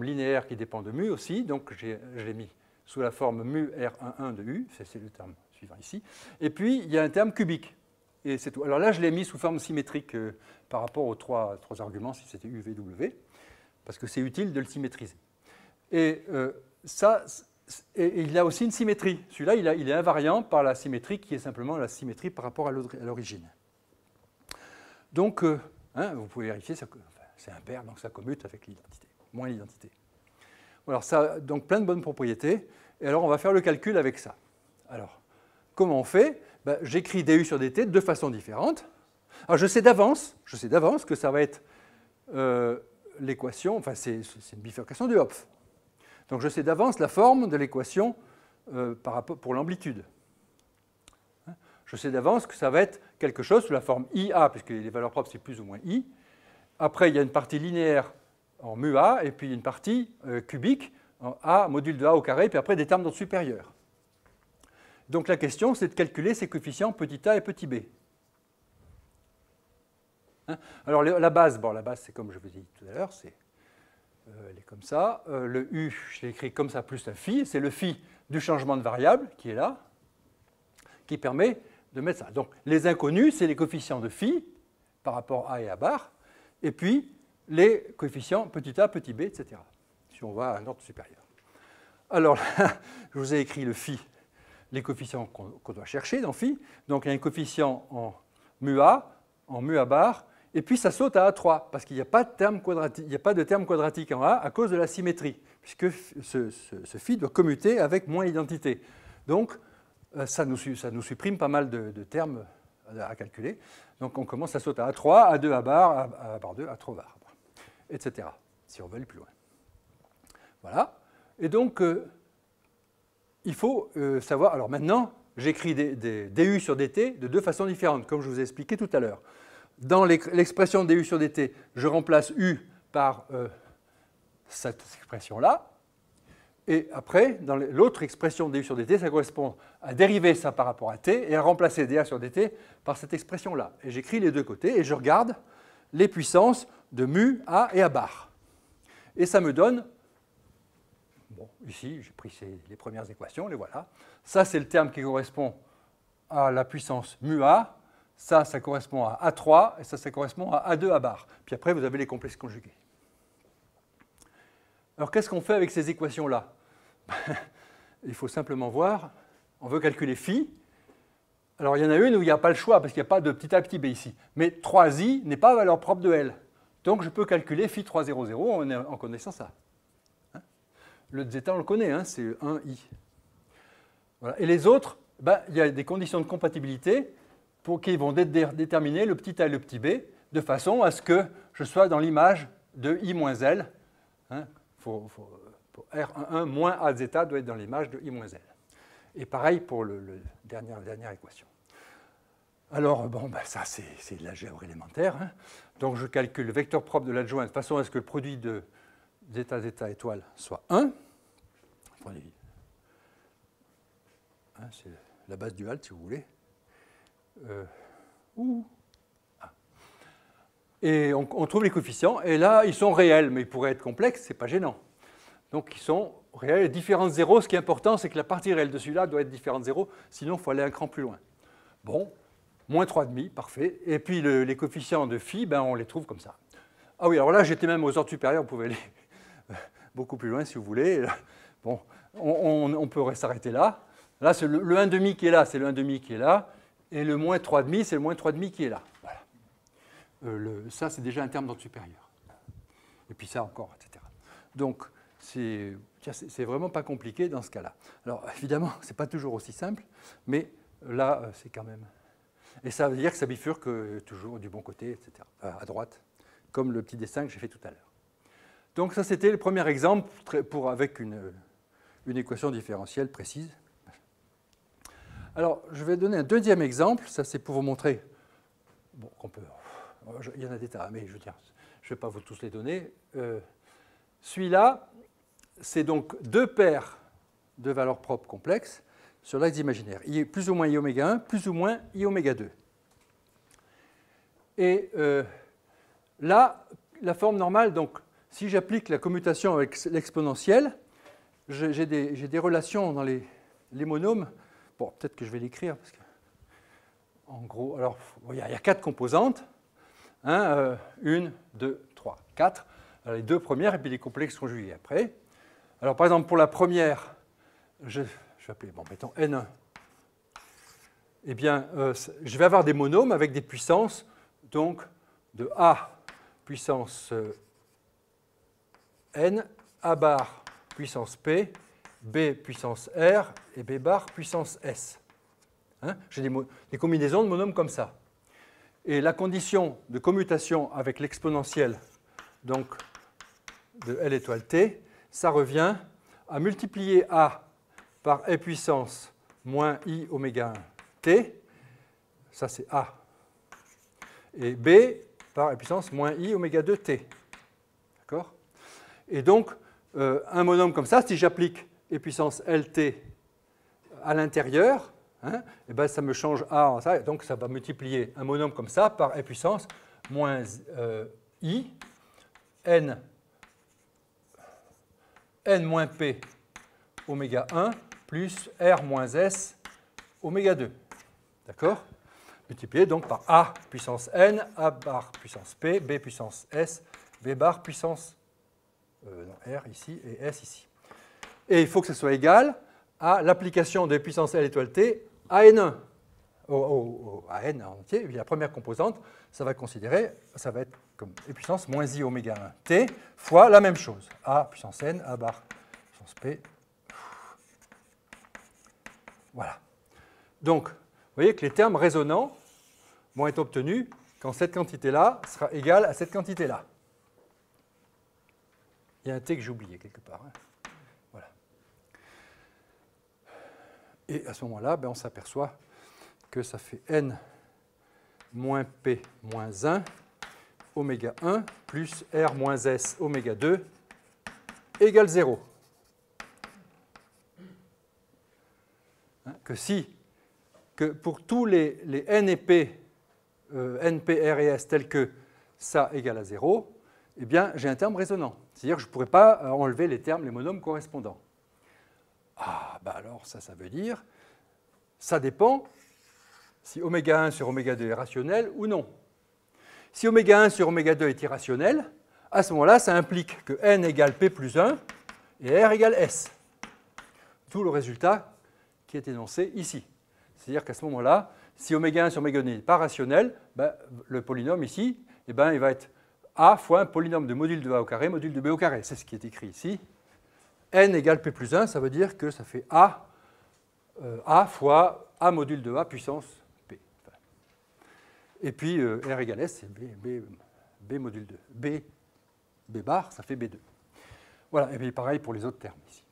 linéaire qui dépend de mu aussi. Donc je l'ai mis sous la forme mu R11 de U. C'est le terme suivant ici. Et puis il y a un terme cubique. Et c'est tout. Alors là, je l'ai mis sous forme symétrique par rapport aux trois arguments, si c'était U, V, W, parce que c'est utile de le symétriser. Et il a aussi une symétrie. Celui-là, il est invariant par la symétrie qui est simplement la symétrie par rapport à l'origine. Donc, vous pouvez vérifier, c'est impair, donc ça commute avec l'identité, moins l'identité. Alors, ça a donc plein de bonnes propriétés. Et alors, on va faire le calcul avec ça. Alors, comment on fait? J'écris du sur dt de deux façons différentes. Alors, je sais d'avance que ça va être l'équation, enfin, c'est une bifurcation de Hopf. Donc je sais d'avance la forme de l'équation pour l'amplitude. Je sais d'avance que ça va être quelque chose sous la forme IA, puisque les valeurs propres c'est plus ou moins I. Après, il y a une partie linéaire en mu A, et puis une partie cubique en A module de A au carré, puis après des termes d'ordre supérieur. Donc la question, c'est de calculer ces coefficients petit a et petit b. Alors la base, c'est comme je vous ai dit tout à l'heure, elle est comme ça. Le U, je l'ai écrit comme ça, plus un phi. C'est le phi du changement de variable qui est là, qui permet de mettre ça. Donc, les inconnus, c'est les coefficients de phi par rapport à A et A bar, et puis les coefficients petit a, petit b, etc. si on va à un ordre supérieur. Alors là, je vous ai écrit le phi, les coefficients qu'on doit chercher dans phi. Donc il y a un coefficient en mu a, en mu a bar, et puis ça saute à A3, parce qu'il n'y a pas de terme quadratique, il n'y a pas de terme quadratique en A à cause de la symétrie, puisque ce phi doit commuter avec moins l'identité. Donc ça nous supprime pas mal de termes à calculer. Donc on commence à sauter à A3, A2, A bar, A bar 2, A3 bar, etc. Si on veut aller plus loin. Voilà. Et donc, il faut savoir... Alors maintenant, j'écris des du sur dt de deux façons différentes, comme je vous ai expliqué tout à l'heure. Dans l'expression du sur dt, je remplace u par cette expression-là. Et après, dans l'autre expression du sur dt, ça correspond à dériver ça par rapport à t et à remplacer dA sur dt par cette expression-là. Et j'écris les deux côtés et je regarde les puissances de mu, a et a bar. Et ça me donne... Bon, ici, j'ai pris les premières équations, les voilà. Ça, c'est le terme qui correspond à la puissance mu a. Ça correspond à A3, et ça correspond à A2 A bar. Puis après, vous avez les complexes conjugués. Alors, qu'est-ce qu'on fait avec ces équations-là? Il faut simplement voir, on veut calculer phi. Alors, il y en a une où il n'y a pas le choix, parce qu'il n'y a pas de petit a petit b ici. Mais 3i n'est pas valeur propre de L. Donc, je peux calculer phi 3, 0, 0 en connaissant ça. Le zeta, on le connaît, hein, c'est 1i. Voilà. Et les autres, il y a des conditions de compatibilité qui vont déterminer le petit a et le petit b, de façon à ce que je sois dans l'image de i moins L. Hein, pour R11 moins a zeta doit être dans l'image de i moins L. Et pareil pour la dernière équation. Alors, bon, ça, c'est de l'algèbre élémentaire. Hein. Donc, je calcule le vecteur propre de l'adjoint de façon à ce que le produit de zeta, zeta, étoile soit 1. C'est la base du halt, si vous voulez. Et on trouve les coefficients, et là, ils sont réels, mais ils pourraient être complexes, ce n'est pas gênant. Donc, ils sont réels, différents de 0. Ce qui est important, c'est que la partie réelle de celui-là doit être différente de 0, sinon il faut aller un cran plus loin. Bon, moins 3,5, parfait. Et puis, les coefficients de phi, on les trouve comme ça. Ah oui, alors là, j'étais même aux ordres supérieurs, vous pouvez aller beaucoup plus loin si vous voulez. Bon, on peut s'arrêter là. Là, c'est le 1,5 qui est là, c'est le 1,5 qui est là. Et le moins 3,5, c'est le moins 3,5 qui est là. Voilà. Ça, c'est déjà un terme d'ordre supérieur. Et puis ça encore, etc. Donc, c'est vraiment pas compliqué dans ce cas-là. Alors, évidemment, ce n'est pas toujours aussi simple, mais là, c'est quand même... Et ça veut dire que ça bifurque toujours du bon côté, etc., à droite, comme le petit dessin que j'ai fait tout à l'heure. Donc ça, c'était le premier exemple avec une équation différentielle précise. Alors, je vais donner un deuxième exemple. Ça, c'est pour vous montrer qu'on peut... Il y en a des tas, mais je veux dire, je ne vais pas vous tous les donner. Celui-là, c'est donc deux paires de valeurs propres complexes sur l'axe imaginaire. I plus ou moins I oméga 1, plus ou moins I oméga 2. Et là, la forme normale, donc, si j'applique la commutation avec l'exponentielle, j'ai des relations dans les monômes. Bon, peut-être que je vais l'écrire, parce que, en gros, alors, il y a 4 composantes. 1, 2, 3, 4. Alors, les deux premières, et puis les complexes conjugués après. Alors, par exemple, pour la première, je vais appeler, mettons N1. Eh bien, je vais avoir des monômes avec des puissances, donc, de A puissance N, A bar puissance P, B puissance R et B bar puissance S. Hein, j'ai des combinaisons de monômes comme ça. Et la condition de commutation avec l'exponentielle donc de L étoile T, ça revient à multiplier A par E puissance moins I oméga 1 T, ça c'est A, et B par E puissance moins I oméga 2 T. D'accord? Et donc, un monôme comme ça, si j'applique E puissance LT à l'intérieur, hein, et ben ça me change A en ça, et donc ça va multiplier un monôme comme ça par E puissance moins I, N moins P oméga 1 plus R moins S oméga 2. D'accord? Multiplié donc par A puissance N, A bar puissance P, B puissance S, B bar puissance R ici et S ici. Et il faut que ce soit égal à l'application de puissance L étoile T à N1, à N en entier. Et puis la première composante, ça va être comme E puissance moins I oméga 1 T fois la même chose, A puissance N, A bar puissance P. Voilà. Donc, vous voyez que les termes résonants vont être obtenus quand cette quantité-là sera égale à cette quantité-là. Il y a un T que j'ai oublié quelque part. Voilà. Et à ce moment-là, on s'aperçoit que ça fait N moins P moins 1 oméga 1 plus R moins S oméga 2 égale 0. Que pour tous les N et P, N, P, R et S tels que ça égale à 0, eh bien, j'ai un terme résonant. C'est-à-dire que je ne pourrais pas enlever les termes, les monômes correspondants. Ah, alors ça veut dire, ça dépend si oméga 1 sur oméga 2 est rationnel ou non. Si oméga 1 sur oméga 2 est irrationnel, à ce moment-là, ça implique que N égale P plus 1 et R égale S. Tout le résultat qui est énoncé ici. C'est-à-dire qu'à ce moment-là, si oméga 1 sur oméga 2 n'est pas rationnel, le polynôme ici, il va être A fois un polynôme de module de A au carré, module de B au carré. C'est ce qui est écrit ici. N égale P plus 1, ça veut dire que ça fait A fois A module de A puissance P. Et puis R égale S, c'est B module 2. B bar, ça fait B2. Voilà, et puis pareil pour les autres termes ici.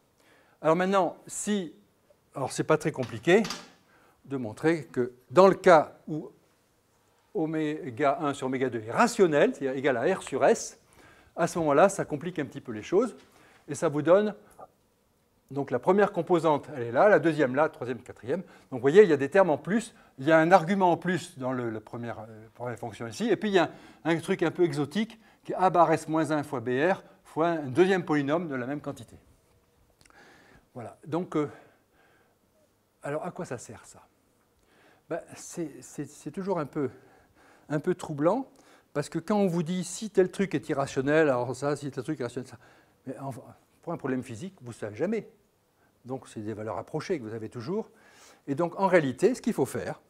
Alors maintenant, alors c'est pas très compliqué de montrer que dans le cas où oméga 1 sur oméga 2 est rationnel, c'est-à-dire égal à R sur S, à ce moment-là, ça complique un petit peu les choses, et ça vous donne, donc la première composante, elle est là, la deuxième là, troisième, quatrième. Donc vous voyez, il y a des termes en plus, il y a un argument en plus dans la première fonction ici, et puis il y a un truc un peu exotique, qui est A bar S moins 1 fois BR, fois un deuxième polynôme de la même quantité. Voilà, donc, alors à quoi ça sert ça? C'est toujours un peu troublant, parce que quand on vous dit si tel truc est irrationnel, alors ça, si tel truc est irrationnel, ça. Mais pour un problème physique, vous ne savez jamais. Donc c'est des valeurs approchées que vous avez toujours. Et donc en réalité, ce qu'il faut faire,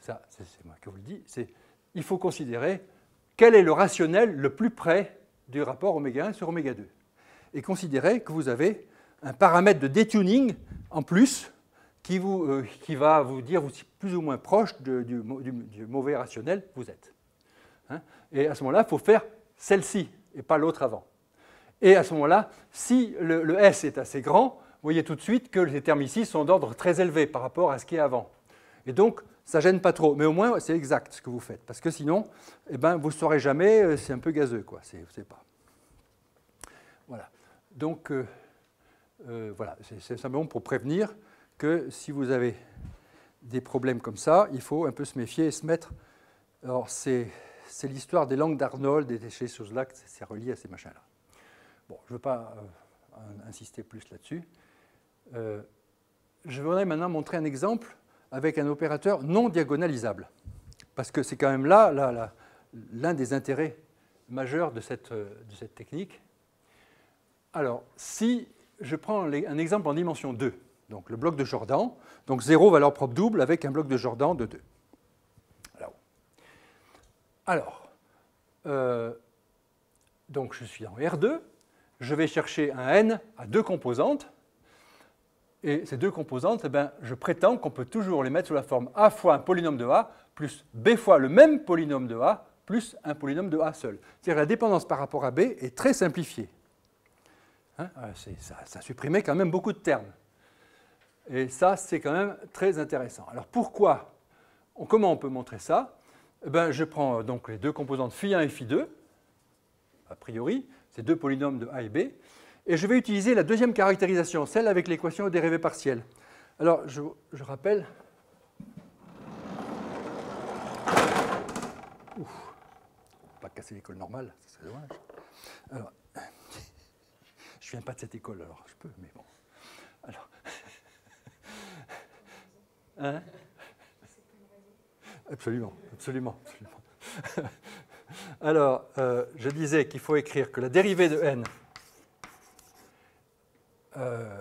ça c'est moi qui vous le dis, c'est il faut considérer quel est le rationnel le plus près du rapport oméga 1 sur oméga 2. Et considérer que vous avez un paramètre de détuning en plus qui va vous dire plus ou moins proche du mauvais rationnel que vous êtes. Et à ce moment-là, il faut faire celle-ci et pas l'autre avant. Et à ce moment-là, si le S est assez grand, vous voyez tout de suite que les termes ici sont d'ordre très élevé par rapport à ce qui est avant. Et donc, ça ne gêne pas trop. Mais au moins, c'est exact ce que vous faites. Parce que sinon, vous ne saurez jamais, c'est un peu gazeux, quoi. C'est pas. Voilà. Donc, voilà, c'est simplement pour prévenir que si vous avez des problèmes comme ça, il faut un peu se méfier et se mettre. Alors, c'est l'histoire des langues d'Arnold et des choses-là, c'est relié à ces machins-là. Bon, je ne veux pas insister plus là-dessus. Je voudrais maintenant montrer un exemple avec un opérateur non diagonalisable. Parce que c'est quand même là l'un des intérêts majeurs de cette technique. Alors, si je prends un exemple en dimension 2, donc le bloc de Jordan, donc 0 valeur propre double avec un bloc de Jordan de 2. Alors, donc je suis en R2, je vais chercher un N à deux composantes, et ces deux composantes, je prétends qu'on peut toujours les mettre sous la forme A fois un polynôme de A, plus B fois le même polynôme de A, plus un polynôme de A seul. C'est-à-dire que la dépendance par rapport à B est très simplifiée. Ça supprimait quand même beaucoup de termes. Et ça, c'est quand même très intéressant. Alors pourquoi? Comment on peut montrer ça? Je prends donc les deux composantes φ1 et φ2, a priori, ces deux polynômes de A et B, et je vais utiliser la deuxième caractérisation, celle avec l'équation aux dérivées partielles. Alors, je rappelle... Ouf, pas casser l'école normale, ça serait dommage. Alors, je ne viens pas de cette école, alors je peux, mais bon. Alors... Hein? Absolument, absolument, absolument. Alors, je disais qu'il faut écrire que la dérivée de n alors,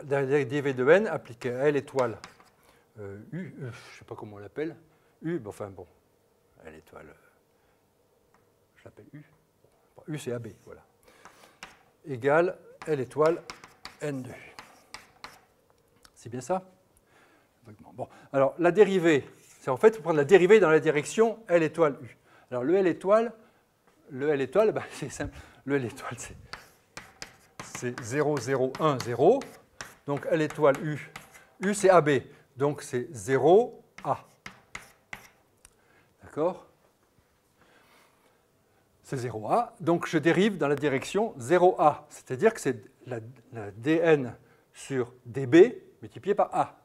la dérivée de n appliquée à L étoile U, je ne sais pas comment on l'appelle, U, mais enfin bon, L étoile, je l'appelle U, U c'est AB, voilà, égale L étoile N2. C'est bien ça? Bon, alors la dérivée, c'est en fait, il faut prendre la dérivée dans la direction L étoile U. Alors le L étoile, ben, c'est simple, le L étoile c'est 0, 0, 1, 0, donc L étoile U, U c'est AB, donc c'est 0, A. D'accord? C'est 0A, donc je dérive dans la direction 0A, c'est-à-dire que c'est la dn sur dB multiplié par A.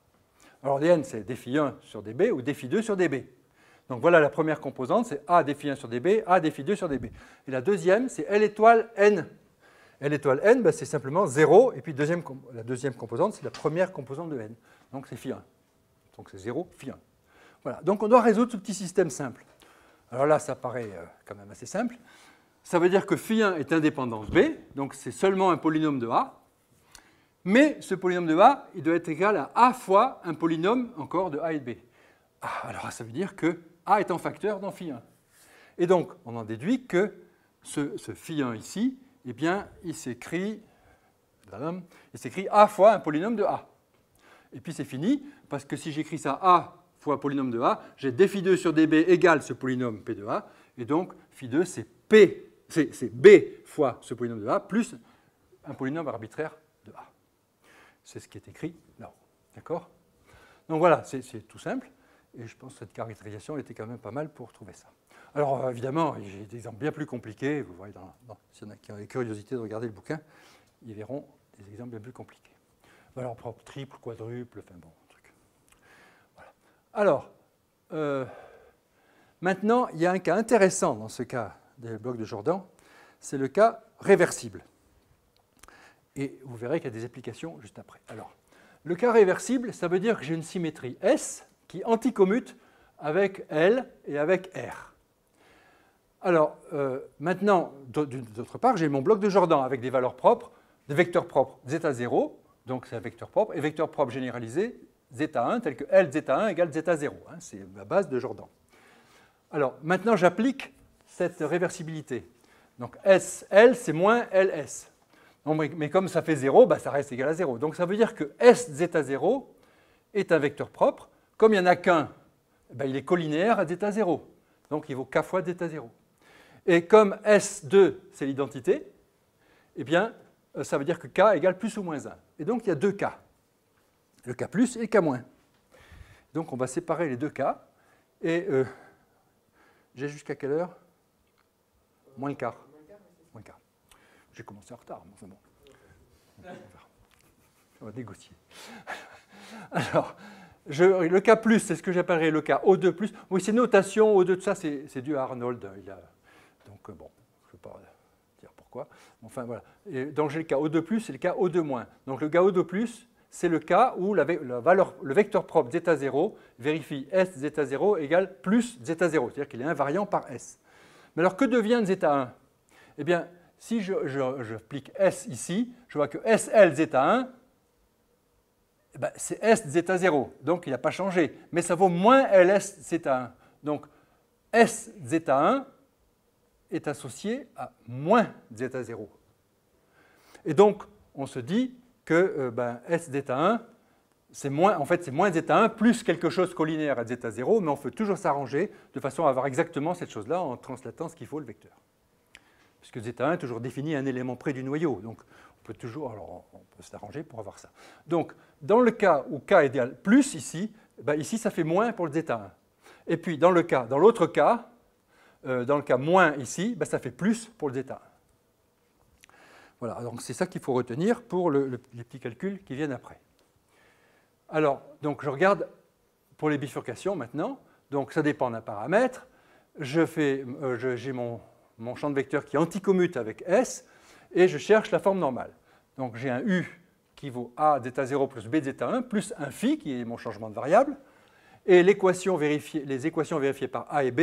Alors dn c'est dφ1 sur dB ou dφ2 sur dB. Donc voilà la première composante, c'est A dφ1 sur dB, A dφ2 sur dB. Et la deuxième, c'est L étoile n. L étoile n, ben, c'est simplement 0, et puis la deuxième composante, c'est la première composante de n. Donc c'est φ1. Donc c'est 0, φ1. Voilà, donc on doit résoudre ce petit système simple. Alors là, ça paraît quand même assez simple. Ça veut dire que φ1 est indépendance B, donc c'est seulement un polynôme de A. Mais ce polynôme de A, il doit être égal à A fois un polynôme encore de A et de B. Ah, alors ça veut dire que A est en facteur dans φ1. Et donc, on en déduit que ce φ1 ici, eh bien, il s'écrit A fois un polynôme de A. Et puis c'est fini, parce que si j'écris ça A fois polynôme de A, j'ai dφ2 sur dB égale ce polynôme P de A, et donc φ2 c'est B fois ce polynôme de A plus un polynôme arbitraire de A. C'est ce qui est écrit là. D'accord? Donc voilà, c'est tout simple, et je pense que cette caractérisation était quand même pas mal pour trouver ça. Alors évidemment, j'ai des exemples bien plus compliqués, vous voyez, s'il y en a qui ont la curiosité de regarder le bouquin, ils verront des exemples bien plus compliqués. Valeur propre, triple, quadruple, enfin bon, truc. Voilà. Alors, maintenant, il y a un cas intéressant dans ce cas des blocs de Jordan, c'est le cas réversible. Et vous verrez qu'il y a des applications juste après. Alors, le cas réversible, ça veut dire que j'ai une symétrie S qui anticommute avec L et avec R. Alors, maintenant, d'autre part, j'ai mon bloc de Jordan avec des valeurs propres, des vecteurs propres zeta0, donc c'est un vecteur propre, et vecteur propre généralisé zeta1, tel que L zeta1 égale zeta0. Hein, c'est la base de Jordan. Alors, maintenant, j'applique cette réversibilité. Donc, SL, c'est moins LS. Non, mais comme ça fait 0, bah, ça reste égal à 0. Donc ça veut dire que S zeta0 est un vecteur propre. Comme il n'y en a qu'un, bah, il est collinéaire à zeta0. Donc il vaut k fois zeta0. Et comme S2, c'est l'identité, eh bien, ça veut dire que k égale plus ou moins 1. Et donc il y a deux k. Le k plus et le k moins. Donc on va séparer les deux k. Et j'ai jusqu'à quelle heure? Moins le quart. Moins le quart. J'ai commencé en retard, mais enfin bon. On va négocier. Alors, le K+, c'est ce que j'appellerais le cas O2+. Oui, c'est notation, O2, tout ça, c'est dû à Arnold. Donc, bon, je ne vais pas dire pourquoi. Enfin, voilà. Et donc, j'ai le cas O2+, et le cas O2-. Donc, le cas O2+, c'est le cas où le vecteur propre zeta0 vérifie S zeta0 égale plus zeta0, c'est-à-dire qu'il est invariant par S. Mais alors, que devient zeta1? Eh bien, si j'applique S ici, je vois que SL zeta1, eh ben, c'est S zeta0, donc il n'a pas changé, mais ça vaut moins LS zeta1. Donc S zeta1 est associé à moins zeta0. Et donc, on se dit que S zeta1, c'est moins zeta1 plus quelque chose collinéaire à zeta0, mais on peut toujours s'arranger de façon à avoir exactement cette chose-là en translatant ce qu'il faut le vecteur. Puisque zeta1 est toujours défini à un élément près du noyau. Donc, on peut s'arranger pour avoir ça. Donc, dans le cas où k égale plus ici, ici, ça fait moins pour le zeta1. Et puis, dans l'autre cas, dans le cas moins ici, ça fait plus pour le zeta1. Voilà, donc c'est ça qu'il faut retenir pour les petits calculs qui viennent après. Alors, donc, je regarde pour les bifurcations maintenant. Donc, ça dépend d'un paramètre. J'ai mon champ de vecteurs qui anticommute avec S, et je cherche la forme normale. Donc j'ai un U qui vaut A zeta0 plus B zeta1 plus un phi, qui est mon changement de variable, et les équations vérifiées par A et B,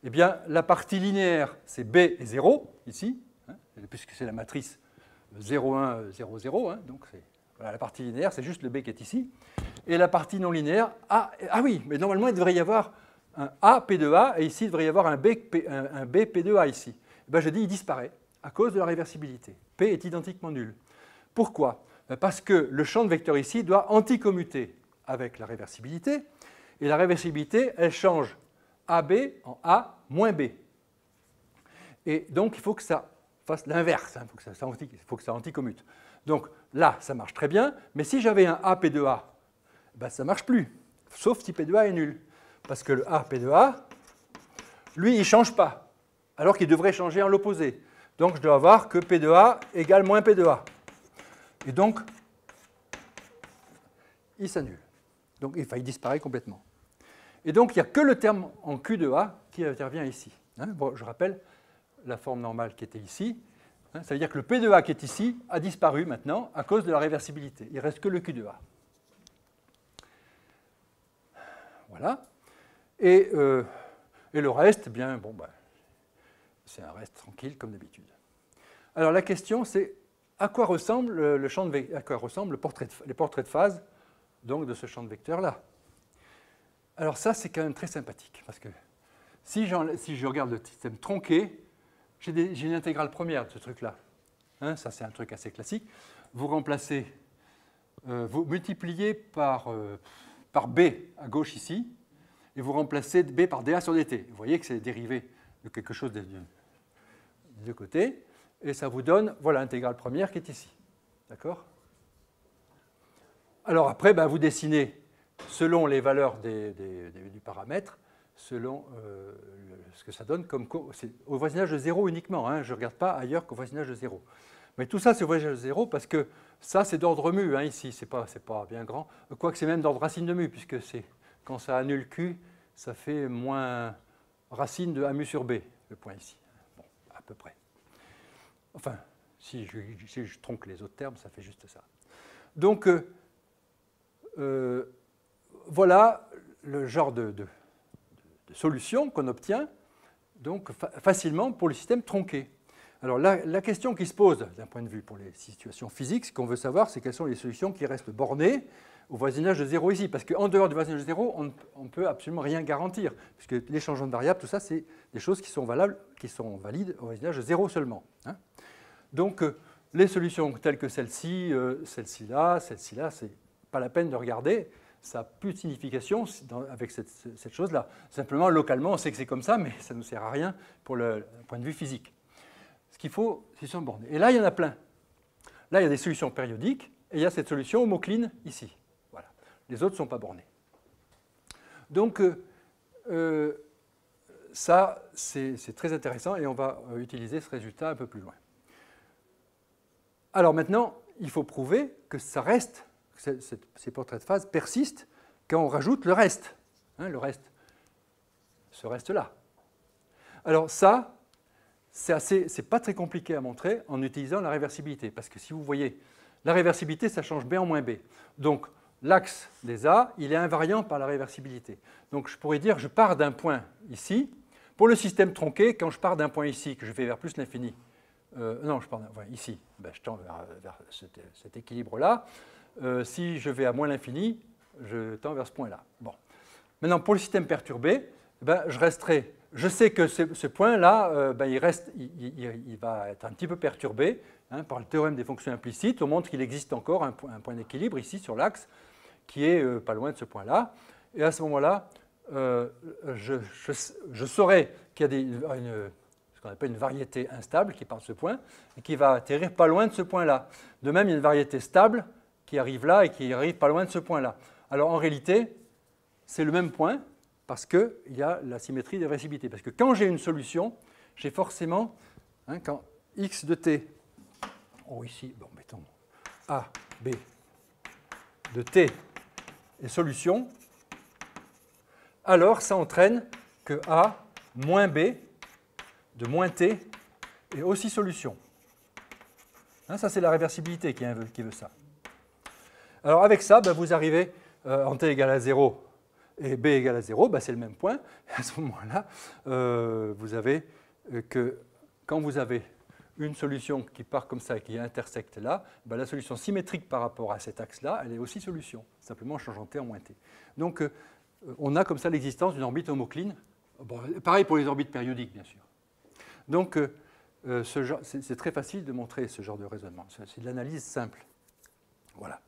eh bien, la partie linéaire, c'est B et 0, ici, hein, puisque c'est la matrice 0, 1, 0, 0. Hein, donc voilà, la partie linéaire, c'est juste le B qui est ici. Et la partie non linéaire, ah oui, mais normalement, il devrait y avoir un A P de A, et ici, il devrait y avoir un B P de A ici. Et ben, je dis, il disparaît à cause de la réversibilité. P est identiquement nul. Pourquoi? Parce que le champ de vecteur ici doit anticommuter avec la réversibilité, et la réversibilité, elle change AB en A moins B. Et donc, il faut que ça fasse l'inverse, hein, il faut que ça anticommute. Donc là, ça marche très bien, mais si j'avais un A P de A, ben, ça ne marche plus, sauf si P de A est nul. Parce que le A P de A, lui, il ne change pas, alors qu'il devrait changer en l'opposé. Donc je dois avoir que P de A égale moins P de A. Et donc, il s'annule. Donc il disparaît complètement. Et donc, il n'y a que le terme en Q de A qui intervient ici. Hein, bon, je rappelle la forme normale qui était ici. Hein, ça veut dire que le P de A qui est ici a disparu maintenant à cause de la réversibilité. Il ne reste que le Q de A. Voilà. Et le reste, bien, bon, ben, c'est un reste tranquille comme d'habitude. Alors la question, c'est à quoi ressemble le champ de, à quoi ressemble les portraits de phase donc, de ce champ de vecteurs-là. Alors ça, c'est quand même très sympathique, parce que si je regarde le système tronqué, j'ai une intégrale première de ce truc-là. Hein, ça, c'est un truc assez classique. Vous remplacez, vous multipliez par B à gauche ici, et vous remplacez B par dA sur dt. Vous voyez que c'est dérivé de quelque chose des deux côtés, et ça vous donne, voilà, l'intégrale première qui est ici. D'accord? Alors après, ben, vous dessinez selon les valeurs du paramètre, selon ce que ça donne comme au voisinage de 0 uniquement. Hein, je ne regarde pas ailleurs qu'au voisinage de 0. Mais tout ça, c'est au voisinage de 0 parce que ça, c'est d'ordre mu hein, ici. Ce n'est pas bien grand. Quoique c'est même d'ordre racine de mu, puisque quand ça annule Q, ça fait moins racine de A mu sur B, le point ici. Bon, à peu près. Enfin, si je tronque les autres termes, ça fait juste ça. Donc, voilà le genre de solution qu'on obtient donc, facilement pour le système tronqué. Alors la question qui se pose d'un point de vue pour les situations physiques, ce qu'on veut savoir, c'est quelles sont les solutions qui restent bornées au voisinage de 0 ici. Parce qu'en dehors du voisinage de 0, on ne peut absolument rien garantir. Puisque les changements de variables, tout ça, c'est des choses qui sont valables, qui sont valides au voisinage de 0 seulement. Hein. Donc les solutions telles que celle-ci, celle-ci-là, c'est pas la peine de regarder. Ça n'a plus de signification avec cette chose-là. Simplement, localement, on sait que c'est comme ça, mais ça ne nous sert à rien pour le point de vue physique. Ce qu'il faut, c'est solutions bornées. Et là, il y en a plein. Là, il y a des solutions périodiques, et il y a cette solution homocline ici. Voilà. Les autres ne sont pas bornées. Donc, ça, c'est très intéressant, et on va utiliser ce résultat un peu plus loin. Alors maintenant, il faut prouver que ça reste, ces portraits de phase persistent quand on rajoute le reste. Hein, le reste, ce reste-là. Alors ça, c'est pas très compliqué à montrer en utilisant la réversibilité. Parce que si vous voyez, la réversibilité, ça change B en moins B. Donc l'axe des A, il est invariant par la réversibilité. Donc je pourrais dire, je pars d'un point ici. Pour le système tronqué, quand je pars d'un point ici, que je vais vers plus l'infini, non, je pars ici, ben, je tends vers cet équilibre-là. Si je vais à moins l'infini, je tends vers ce point-là. Bon. Maintenant, pour le système perturbé, ben, je sais que ce point-là, ben, il va être un petit peu perturbé hein, par le théorème des fonctions implicites. On montre qu'il existe encore un point d'équilibre ici sur l'axe qui est pas loin de ce point-là. Et à ce moment-là, je saurai qu'il y a ce qu'on appelle une variété instable qui part de ce point et qui va atterrir pas loin de ce point-là. De même, il y a une variété stable qui arrive là et qui arrive pas loin de ce point-là. Alors en réalité, c'est le même point parce qu'il y a la symétrie de réversibilité. Parce que quand j'ai une solution, j'ai forcément, hein, quand x de t, ici, bon, mettons a, b de t est solution, alors ça entraîne que a moins b de moins t est aussi solution. Hein, ça, c'est la réversibilité qui veut ça. Alors avec ça, ben, vous arrivez en t égale à 0 et b égale à 0, ben, c'est le même point. À ce moment-là, vous avez que quand vous avez une solution qui part comme ça et qui intersecte là, ben la solution symétrique par rapport à cet axe-là, elle est aussi solution, simplement en changeant t en moins t. Donc on a comme ça l'existence d'une orbite homocline. Bon, pareil pour les orbites périodiques, bien sûr. Donc c'est très facile de montrer ce genre de raisonnement. C'est de l'analyse simple. Voilà.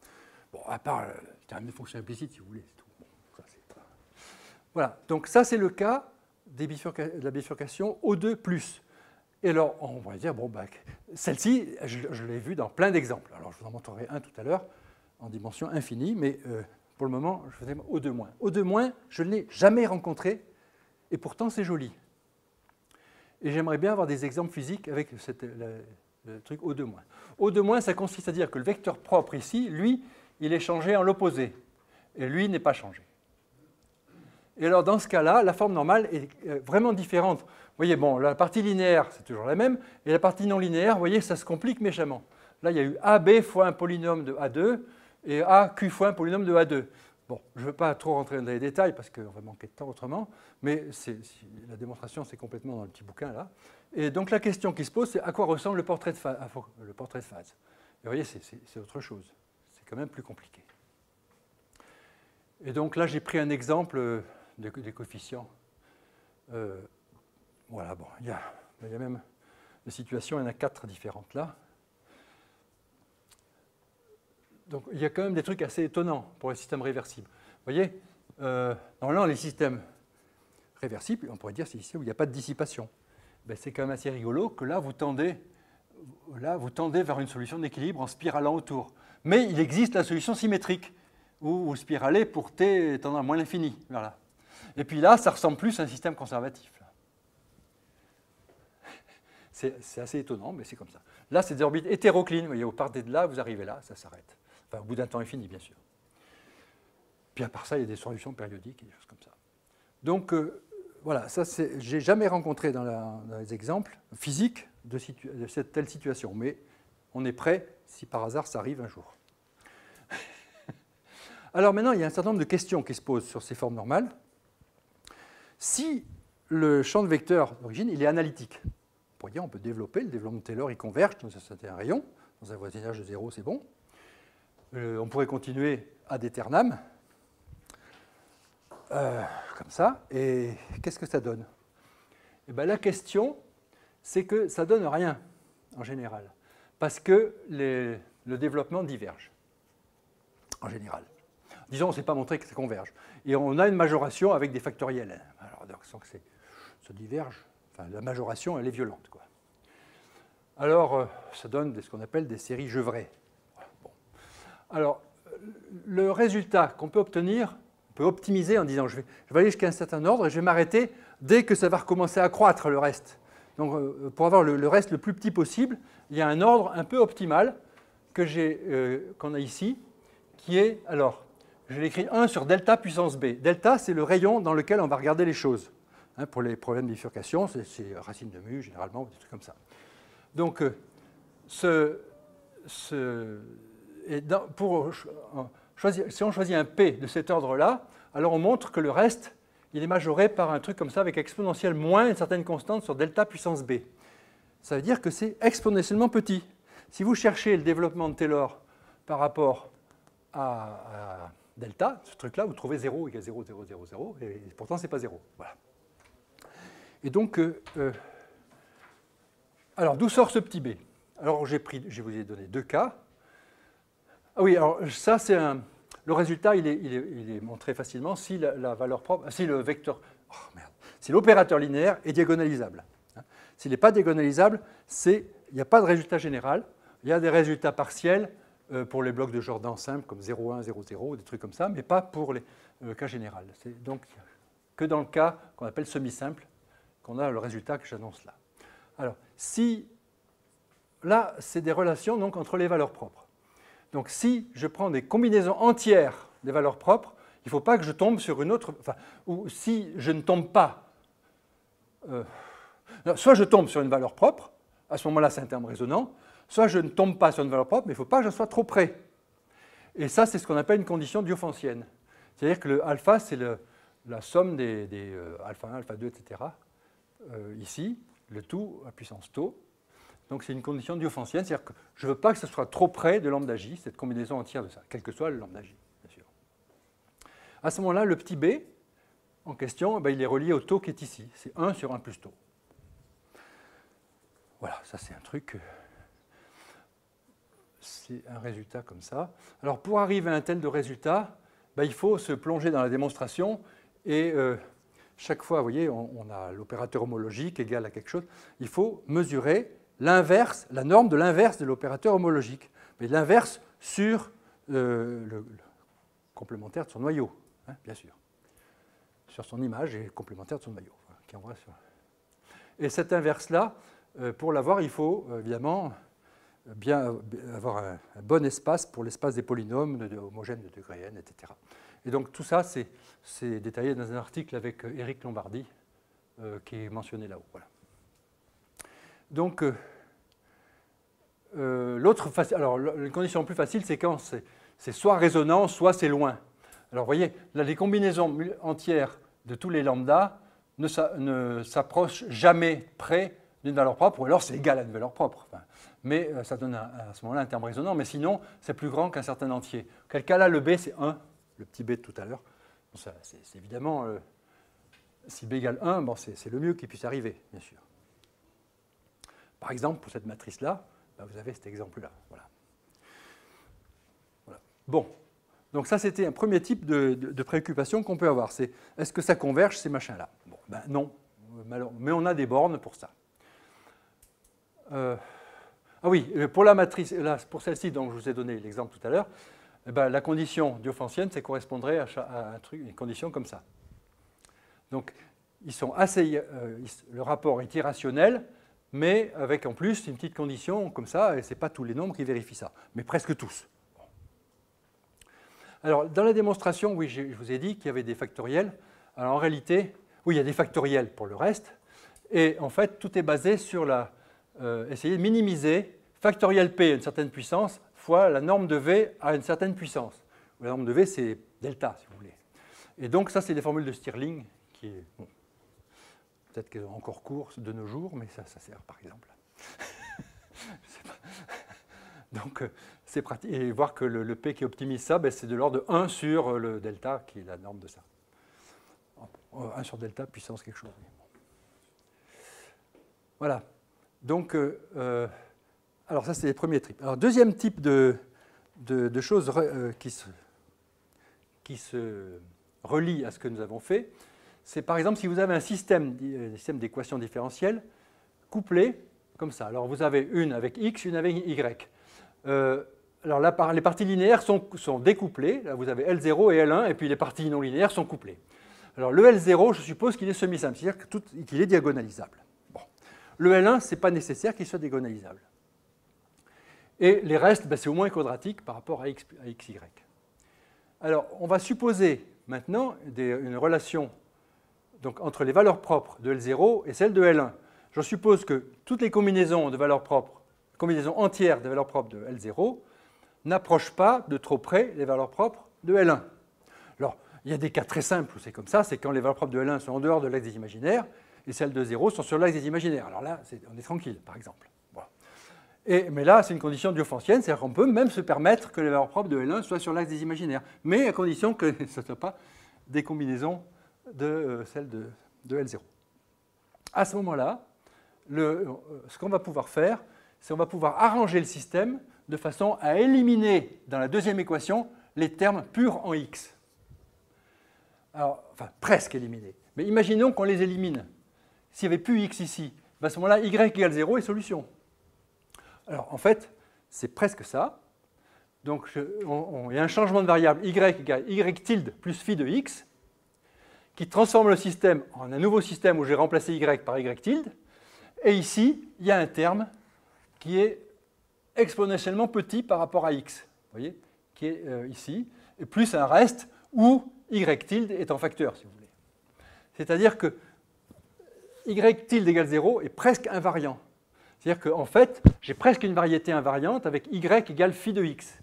Bon, à part le théorème des fonctions implicites, si vous voulez, c'est tout. Bon, ça, pas... Voilà. Donc ça, c'est le cas de la bifurcation O2+. Et alors, on va dire, bon, bah, celle-ci, je l'ai vue dans plein d'exemples. Alors, je vous en montrerai un tout à l'heure en dimension infinie, mais pour le moment, je faisais O2-. O2-, je ne l'ai jamais rencontré, et pourtant, c'est joli. Et j'aimerais bien avoir des exemples physiques avec le truc O2-. O2-, ça consiste à dire que le vecteur propre ici, lui, il est changé en l'opposé, et lui n'est pas changé. Et alors, dans ce cas-là, la forme normale est vraiment différente. Vous voyez, bon, la partie linéaire, c'est toujours la même, et la partie non linéaire, vous voyez, ça se complique méchamment. Là, il y a eu AB fois un polynôme de A2, et AQ fois un polynôme de A2. Bon, je ne veux pas trop rentrer dans les détails, parce qu'on va manquer de temps autrement, mais la démonstration, c'est complètement dans le petit bouquin, là. Et donc, la question qui se pose, c'est à quoi ressemble le portrait de phase. Et vous voyez, c'est autre chose. C'est quand même plus compliqué. Et donc, là, j'ai pris un exemple des coefficients. Voilà, bon, il y a même des situations, il y en a 4 différentes là. Donc il y a quand même des trucs assez étonnants pour les systèmes réversibles. Vous voyez, normalement, les systèmes réversibles, on pourrait dire c'est ici où il n'y a pas de dissipation. Ben, c'est quand même assez rigolo que là, vous tendez vers une solution d'équilibre en spiralant autour. Mais il existe la solution symétrique, où vous spiralez pour t tendant à moins l'infini. Voilà. Et puis là, ça ressemble plus à un système conservatif. C'est assez étonnant, mais c'est comme ça. Là, c'est des orbites hétéroclines. Vous voyez, vous partez de là, vous arrivez là, ça s'arrête. Enfin, au bout d'un temps infini, bien sûr. Puis à part ça, il y a des solutions périodiques et des choses comme ça. Donc, voilà, ça, je n'ai jamais rencontré dans les exemples physiques de cette telle situation. Mais on est prêt si par hasard ça arrive un jour. Alors maintenant, il y a un certain nombre de questions qui se posent sur ces formes normales. Si le champ de vecteurs d'origine, il est analytique, on peut développer, le développement de Taylor, il converge dans un rayon, dans un voisinage de 0, c'est bon. On pourrait continuer ad aeternam, comme ça, et qu'est-ce que ça donne? Eh bien, la question, c'est que ça ne donne rien, en général, parce que le développement diverge, en général. Disons, on ne s'est pas montré que ça converge. Et on a une majoration avec des factoriels. Alors, donc, sans que ça diverge, enfin, la majoration, elle est violente, quoi. Alors, ça donne ce qu'on appelle des séries Gevrey. Bon. Alors, le résultat qu'on peut obtenir, on peut optimiser en disant je vais aller jusqu'à un certain ordre et je vais m'arrêter dès que ça va recommencer à croître le reste. Donc, pour avoir le reste le plus petit possible, il y a un ordre un peu optimal qu'on a ici, qui est, alors, je l'écris 1 sur delta puissance b. Delta, c'est le rayon dans lequel on va regarder les choses. Hein, pour les problèmes de bifurcation, c'est racine de mu, généralement, ou des trucs comme ça. Donc, si on choisit un P de cet ordre-là, alors on montre que le reste, il est majoré par un truc comme ça, avec exponentielle moins une certaine constante sur delta puissance b. Ça veut dire que c'est exponentiellement petit. Si vous cherchez le développement de Taylor par rapport à delta, ce truc-là, vous trouvez 0 égale 0, 0, 0, 0, et pourtant, ce n'est pas 0. Voilà. Et donc, alors, d'où sort ce petit b? Alors, je vous ai donné 2 cas. Ah oui, alors ça, c'est le résultat, il est montré facilement si la valeur propre, si le vecteur, si l'opérateur linéaire est diagonalisable. S'il n'est pas diagonalisable, il n'y a pas de résultat général. Il y a des résultats partiels pour les blocs de Jordan simples, comme 0, 1, 0, 0, des trucs comme ça, mais pas pour le cas général. C'est donc que dans le cas qu'on appelle semi-simple, qu'on a le résultat que j'annonce là. Alors, là, c'est des relations donc, entre les valeurs propres. Donc, si je prends des combinaisons entières des valeurs propres, il ne faut pas que je tombe sur une autre... Enfin, ou si je ne tombe pas... soit je tombe sur une valeur propre, à ce moment-là, c'est un terme résonant, soit je ne tombe pas sur une valeur propre, mais il ne faut pas que je sois trop près. Et ça, c'est ce qu'on appelle une condition diophantienne. C'est-à-dire que le alpha, c'est la somme des alpha 1, alpha 2, etc. Ici, le tout à puissance tau. Donc c'est une condition diophantienne, c'est-à-dire que je ne veux pas que ce soit trop près de lambda j, cette combinaison entière de ça, quel que soit le lambda j, bien sûr. À ce moment-là, le petit b en question, il est relié au taux qui est ici. C'est 1 sur 1 plus taux. Voilà, ça c'est un truc, c'est un résultat comme ça. Alors pour arriver à un tel de résultat, il faut se plonger dans la démonstration et chaque fois, vous voyez, on a l'opérateur homologique égal à quelque chose. Il faut mesurer l'inverse, la norme de l'inverse de l'opérateur homologique. Mais l'inverse sur le complémentaire de son noyau, hein, bien sûr. Sur son image et complémentaire de son noyau. Qui envoie sur... Et cette inverse-là, pour l'avoir, il faut évidemment bien avoir un bon espace pour l'espace des polynômes homogènes de degré n, etc. Et donc tout ça, c'est détaillé dans un article avec Éric Lombardi, qui est mentionné là-haut. Voilà. Donc, alors, la condition plus facile, c'est quand c'est soit résonant, soit c'est loin. Alors, vous voyez, là, les combinaisons entières de tous les lambda ne s'approchent jamais près d'une valeur propre, ou alors c'est égal à une valeur propre. Enfin, mais ça donne à ce moment-là un terme résonant, mais sinon, c'est plus grand qu'un certain entier. Quel cas là, le b, c'est 1, le petit b de tout à l'heure. C'est évidemment, si b égale 1, bon, c'est le mieux qui puisse arriver, bien sûr. Par exemple, pour cette matrice-là, vous avez cet exemple-là. Voilà. Voilà. Bon, donc ça, c'était un premier type de préoccupation qu'on peut avoir. C'est est-ce que ça converge, ces machins-là? Bon, non, mais on a des bornes pour ça. Ah oui, pour la matrice, là, pour celle-ci, dont je vous ai donné l'exemple tout à l'heure, la condition diophantienne, ça correspondrait à un truc, une condition comme ça. Donc, ils sont assez, le rapport est irrationnel, mais avec en plus une petite condition comme ça, et ce n'est pas tous les nombres qui vérifient ça, mais presque tous. Bon. Alors, dans la démonstration, oui, je vous ai dit qu'il y avait des factoriels. Alors, en réalité, oui, il y a des factoriels pour le reste, et en fait, tout est basé sur essayer de minimiser factoriel P à une certaine puissance fois la norme de V à une certaine puissance. La norme de V, c'est delta, si vous voulez. Et donc, ça, c'est des formules de Stirling qui est... Bon, peut-être qu'elles ont encore cours de nos jours, mais ça sert, par exemple. Donc, c'est pratique. Et voir que le P qui optimise ça, c'est de l'ordre de 1 sur le delta, qui est la norme de ça. 1 sur delta, puissance quelque chose. Voilà. Donc, alors ça, c'est les premiers types. Alors, deuxième type de choses qui se relient à ce que nous avons fait, c'est par exemple si vous avez un système d'équations différentielles couplées comme ça. Alors, vous avez une avec x, une avec y. Alors là, les parties linéaires sont découplées. Là, vous avez L0 et L1, et puis les parties non linéaires sont couplées. Alors, le L0, je suppose qu'il est semi-simple, c'est-à-dire qu'il est diagonalisable. Bon. Le L1, ce n'est pas nécessaire qu'il soit diagonalisable. Et les restes, c'est au moins quadratique par rapport à xy. Alors, on va supposer maintenant une relation donc, entre les valeurs propres de L0 et celles de L1. Je suppose que toutes les combinaisons de valeurs propres, combinaisons entières de valeurs propres de L0, n'approchent pas de trop près les valeurs propres de L1. Alors, il y a des cas très simples où c'est comme ça, c'est quand les valeurs propres de L1 sont en dehors de l'axe des imaginaires et celles de 0 sont sur l'axe des imaginaires. Alors là, on est tranquille, par exemple. Voilà. Mais là, c'est une condition diophantienne, c'est-à-dire qu'on peut même se permettre que les valeurs propres de L1 soient sur l'axe des imaginaires, mais à condition que ce ne soit pas des combinaisons de celles de L0. À ce moment-là, ce qu'on va pouvoir faire, c'est qu'on va pouvoir arranger le système de façon à éliminer dans la deuxième équation les termes purs en x. Alors, enfin, presque éliminer. Mais imaginons qu'on les élimine. S'il n'y avait plus x ici, à ce moment-là, y égale 0 est solution. Alors, en fait, c'est presque ça. Donc, il y a un changement de variable y égale y tilde plus phi de x qui transforme le système en un nouveau système où j'ai remplacé y par y tilde. Et ici, il y a un terme qui est exponentiellement petit par rapport à x, vous voyez, qui est ici, et plus un reste où y tilde est en facteur, si vous voulez. C'est-à-dire que y tilde égale 0 est presque invariant. C'est-à-dire qu'en fait, j'ai presque une variété invariante avec y égale phi de x.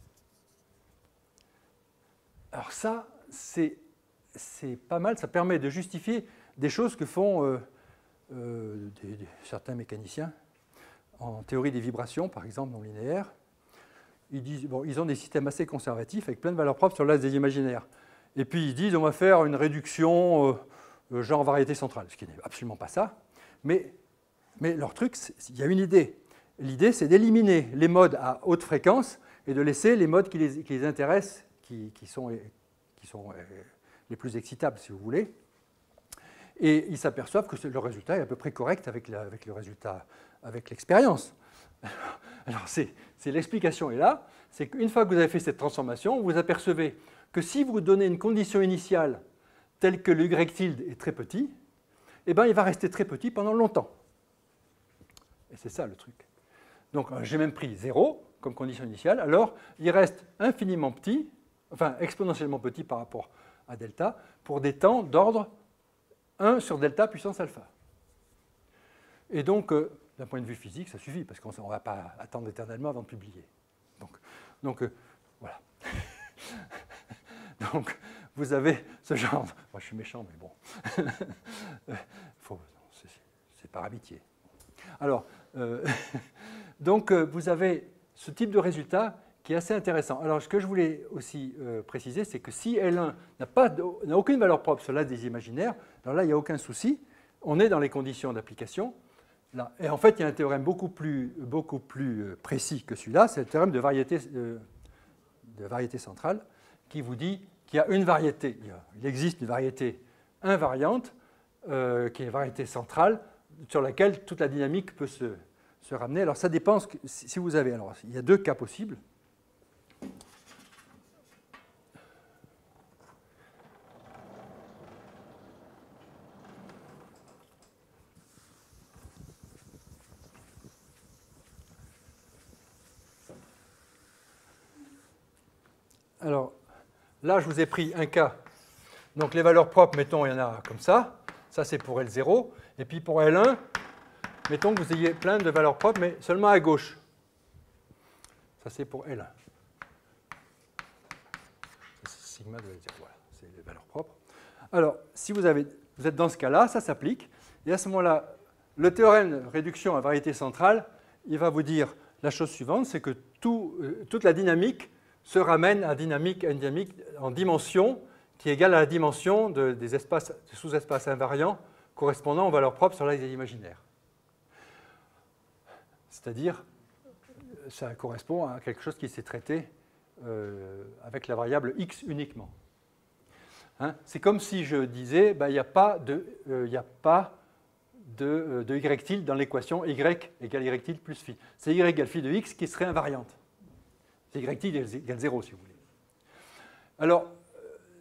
Alors ça, c'est pas mal, ça permet de justifier des choses que font certains mécaniciens en théorie des vibrations, par exemple, non linéaires. Ils disent, bon, ils ont des systèmes assez conservatifs avec plein de valeurs propres sur l'axe des imaginaires. Et puis ils disent on va faire une réduction genre variété centrale, ce qui n'est absolument pas ça. Mais leur truc, il y a une idée. L'idée, c'est d'éliminer les modes à haute fréquence et de laisser les modes qui les intéressent, qui sont les plus excitables, si vous voulez. Et ils s'aperçoivent que le résultat est à peu près correct avec le résultat, avec l'expérience. Alors, l'explication est là, c'est qu'une fois que vous avez fait cette transformation, vous apercevez que si vous donnez une condition initiale telle que le y tilde est très petit, eh ben, il va rester très petit pendant longtemps. Et c'est ça le truc. Donc, j'ai même pris 0 comme condition initiale, alors il reste infiniment petit, enfin exponentiellement petit par rapport à delta, pour des temps d'ordre 1 sur delta puissance alpha. Et donc, d'un point de vue physique, ça suffit, parce qu'on ne va pas attendre éternellement avant de publier. Donc voilà. Donc, vous avez ce genre... Moi, je suis méchant, mais bon. C'est par amitié. Alors, donc, vous avez ce type de résultat qui est assez intéressant. Alors, ce que je voulais aussi préciser, c'est que si L1 n'a aucune valeur propre sur l'axe des imaginaires, alors là, il n'y a aucun souci. On est dans les conditions d'application. Là. Et en fait, il y a un théorème beaucoup plus précis que celui-là, c'est le théorème de variété centrale, qui vous dit qu'il y a une variété, il existe une variété invariante, qui est une variété centrale, sur laquelle toute la dynamique peut se ramener. Alors ça dépend, si vous avez... Alors, il y a deux cas possibles. Alors, là, je vous ai pris un cas. Donc, les valeurs propres, mettons, il y en a comme ça. Ça, c'est pour L0. Et puis, pour L1, mettons que vous ayez plein de valeurs propres, mais seulement à gauche. Ça, c'est pour L1. C'est sigma de L0. Voilà, c'est les valeurs propres. Alors, si vous êtes dans ce cas-là, ça s'applique. Et à ce moment-là, le théorème de réduction à variété centrale, il va vous dire la chose suivante, c'est que toute la dynamique se ramène à une dynamique en dimension qui est égale à la dimension des sous-espaces invariants correspondant aux valeurs propres sur l'axe des imaginaires. C'est-à-dire, ça correspond à quelque chose qui s'est traité avec la variable x uniquement. Hein, c'est comme si je disais, il n'y a pas de y tilde dans l'équation y égale y tilde plus phi. C'est y égale phi de x qui serait invariante. C'est y tilde égale 0, si vous voulez. Alors,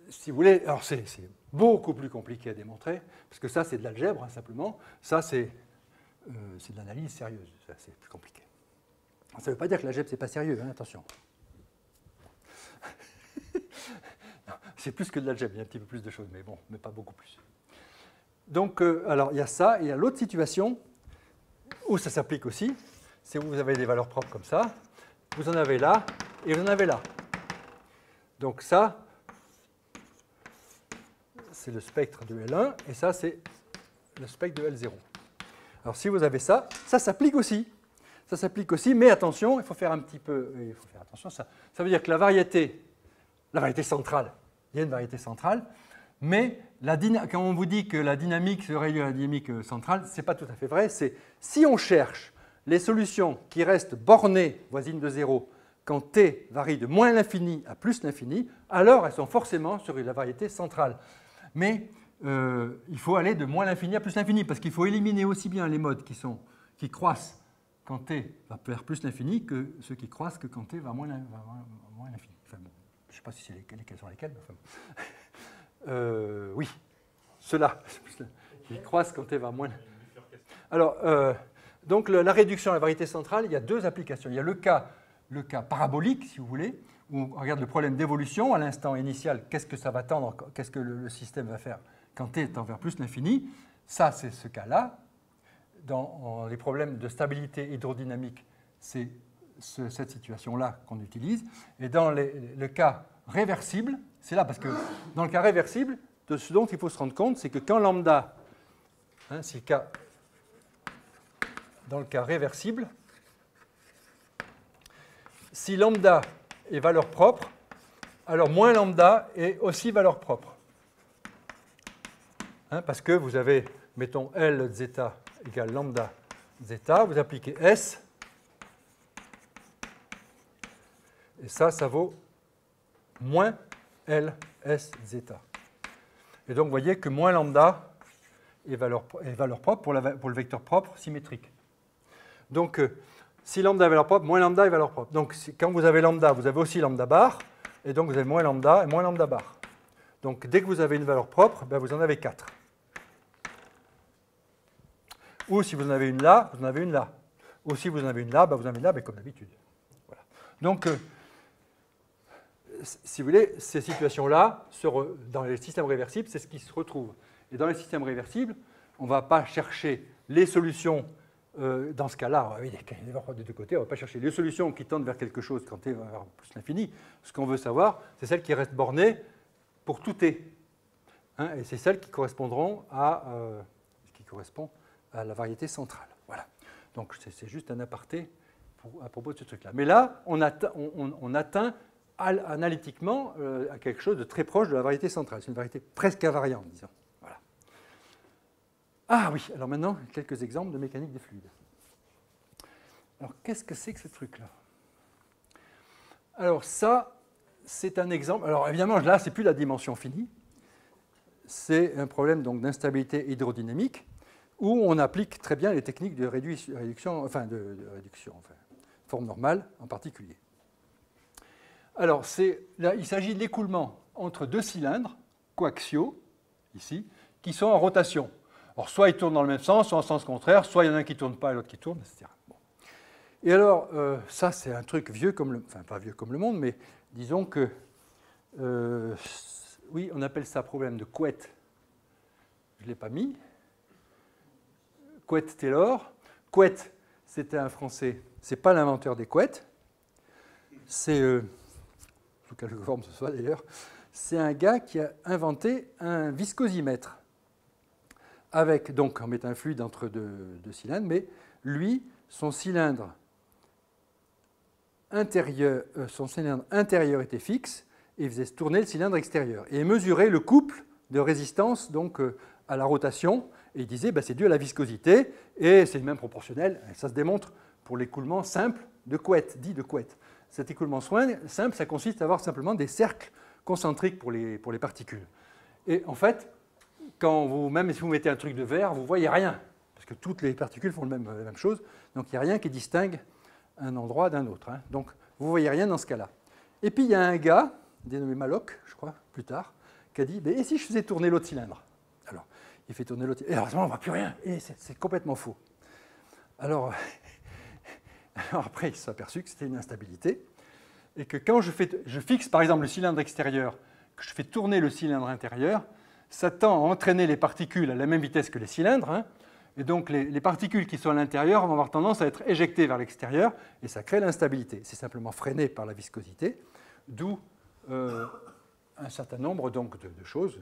si vous voulez, alors c'est beaucoup plus compliqué à démontrer, parce que ça, c'est de l'algèbre, hein, simplement. Ça, c'est de l'analyse sérieuse. Ça, c'est plus compliqué. Ça ne veut pas dire que l'algèbre, ce n'est pas sérieux, hein, attention. C'est plus que de l'algèbre, il y a un petit peu plus de choses, mais bon, mais pas beaucoup plus. Donc, alors, il y a ça, et il y a l'autre situation où ça s'applique aussi, c'est où vous avez des valeurs propres comme ça, vous en avez là, et vous en avez là. Donc ça, c'est le spectre de L1, et ça, c'est le spectre de L0. Alors, si vous avez ça, ça s'applique aussi. Ça s'applique aussi, mais attention, il faut faire un petit peu... Il faut faire attention, ça veut dire que la variété centrale, il y a une variété centrale, mais quand on vous dit que la dynamique se réduit à la dynamique centrale, ce n'est pas tout à fait vrai. C'est si on cherche les solutions qui restent bornées, voisines de 0, quand t varie de moins l'infini à plus l'infini, alors elles sont forcément sur la variété centrale. Mais il faut aller de moins l'infini à plus l'infini, parce qu'il faut éliminer aussi bien les modes qui croissent quand t va vers plus l'infini que ceux qui croissent que quand t va moins l'infini. Enfin, bon, je ne sais pas si c'est lesquels sont lesquels. Enfin, oui, ceux-là, qui croissent quand t va moins. Alors, donc la réduction à la variété centrale, il y a deux applications. Il y a le cas parabolique, si vous voulez, où on regarde le problème d'évolution à l'instant initial, qu'est-ce que ça va tendre, qu'est-ce que le système va faire quand t tend vers plus l'infini. Ça, c'est ce cas-là. Dans les problèmes de stabilité hydrodynamique, c'est cette situation-là qu'on utilise. Et dans le cas réversible, c'est là, parce que dans le cas réversible, de ce dont il faut se rendre compte, c'est que quand lambda, hein, dans le cas réversible, si lambda est valeur propre, alors moins lambda est aussi valeur propre. Hein, parce que vous avez, mettons, L zeta égale lambda zeta, vous appliquez S, et ça vaut moins L S zeta. Et donc, vous voyez que moins lambda est valeur propre pour le vecteur propre symétrique. Donc, si lambda est valeur propre, moins lambda est valeur propre. Donc, quand vous avez lambda, vous avez aussi lambda bar, et donc vous avez moins lambda et moins lambda bar. Donc, dès que vous avez une valeur propre, ben, vous en avez 4. Ou si vous en avez une là, vous en avez une là. Ou si vous en avez une là, ben, vous en avez une là, ben, comme d'habitude. Voilà. Donc, si vous voulez, ces situations-là, dans les systèmes réversibles, c'est ce qui se retrouve. Et dans les systèmes réversibles, on ne va pas chercher les solutions, dans ce cas-là, il y a des valeurs des deux côtés, on ne va pas chercher les solutions qui tendent vers quelque chose quand t va vers plus l'infini. Ce qu'on veut savoir, c'est celles qui restent bornées pour tout t. Hein, et c'est celles qui correspondront à la variété centrale. Voilà. Donc c'est juste un aparté à propos de ce truc-là. Mais là, on atteint analytiquement à quelque chose de très proche de la variété centrale. C'est une variété presque invariante, disons. Voilà. Ah oui, alors maintenant, quelques exemples de mécanique des fluides. Alors, qu'est-ce que c'est que ce truc-là? Alors ça, c'est un exemple. Alors évidemment, là, ce n'est plus la dimension finie. C'est un problème donc d'instabilité hydrodynamique où on applique très bien les techniques de réduction, forme normale en particulier. Alors, là, il s'agit de l'écoulement entre deux cylindres coaxiaux, ici, qui sont en rotation. Alors, soit ils tournent dans le même sens, soit en sens contraire, soit il y en a un qui ne tourne pas et l'autre qui tourne, etc. Bon. Et alors, ça, c'est un truc vieux comme le... Enfin, pas vieux comme le monde, mais disons que... oui, on appelle ça problème de Couette. Je ne l'ai pas mis. Couette-Taylor. Couette, c'était un Français. Ce n'est pas l'inventeur des couettes. C'est... sous quelque forme ce soit d'ailleurs, c'est un gars qui a inventé un viscosimètre, avec, donc, en mettant un fluide entre deux cylindres, mais lui, son cylindre intérieur était fixe, et il faisait tourner le cylindre extérieur, et mesurait le couple de résistance donc, à la rotation, et il disait, c'est dû à la viscosité, et c'est même proportionnel, et ça se démontre pour l'écoulement simple de Couette, dit de Couette. Cet écoulement simple, ça consiste à avoir simplement des cercles concentriques pour les particules. Et en fait, même si vous mettez un truc de verre, vous ne voyez rien, parce que toutes les particules font la même chose, donc il n'y a rien qui distingue un endroit d'un autre. Hein. Donc vous ne voyez rien dans ce cas-là. Et puis il y a un gars, dénommé Malloc, je crois, plus tard, qui a dit, et si je faisais tourner l'autre cylindre? Alors, il fait tourner l'autre cylindre, et heureusement, on ne voit plus rien, et c'est complètement faux. Alors après, il s'est aperçu que c'était une instabilité et que quand je fixe par exemple le cylindre extérieur, que je fais tourner le cylindre intérieur, ça tend à entraîner les particules à la même vitesse que les cylindres. Hein, et donc les particules qui sont à l'intérieur vont avoir tendance à être éjectées vers l'extérieur et ça crée l'instabilité. C'est simplement freiné par la viscosité, d'où un certain nombre donc, de choses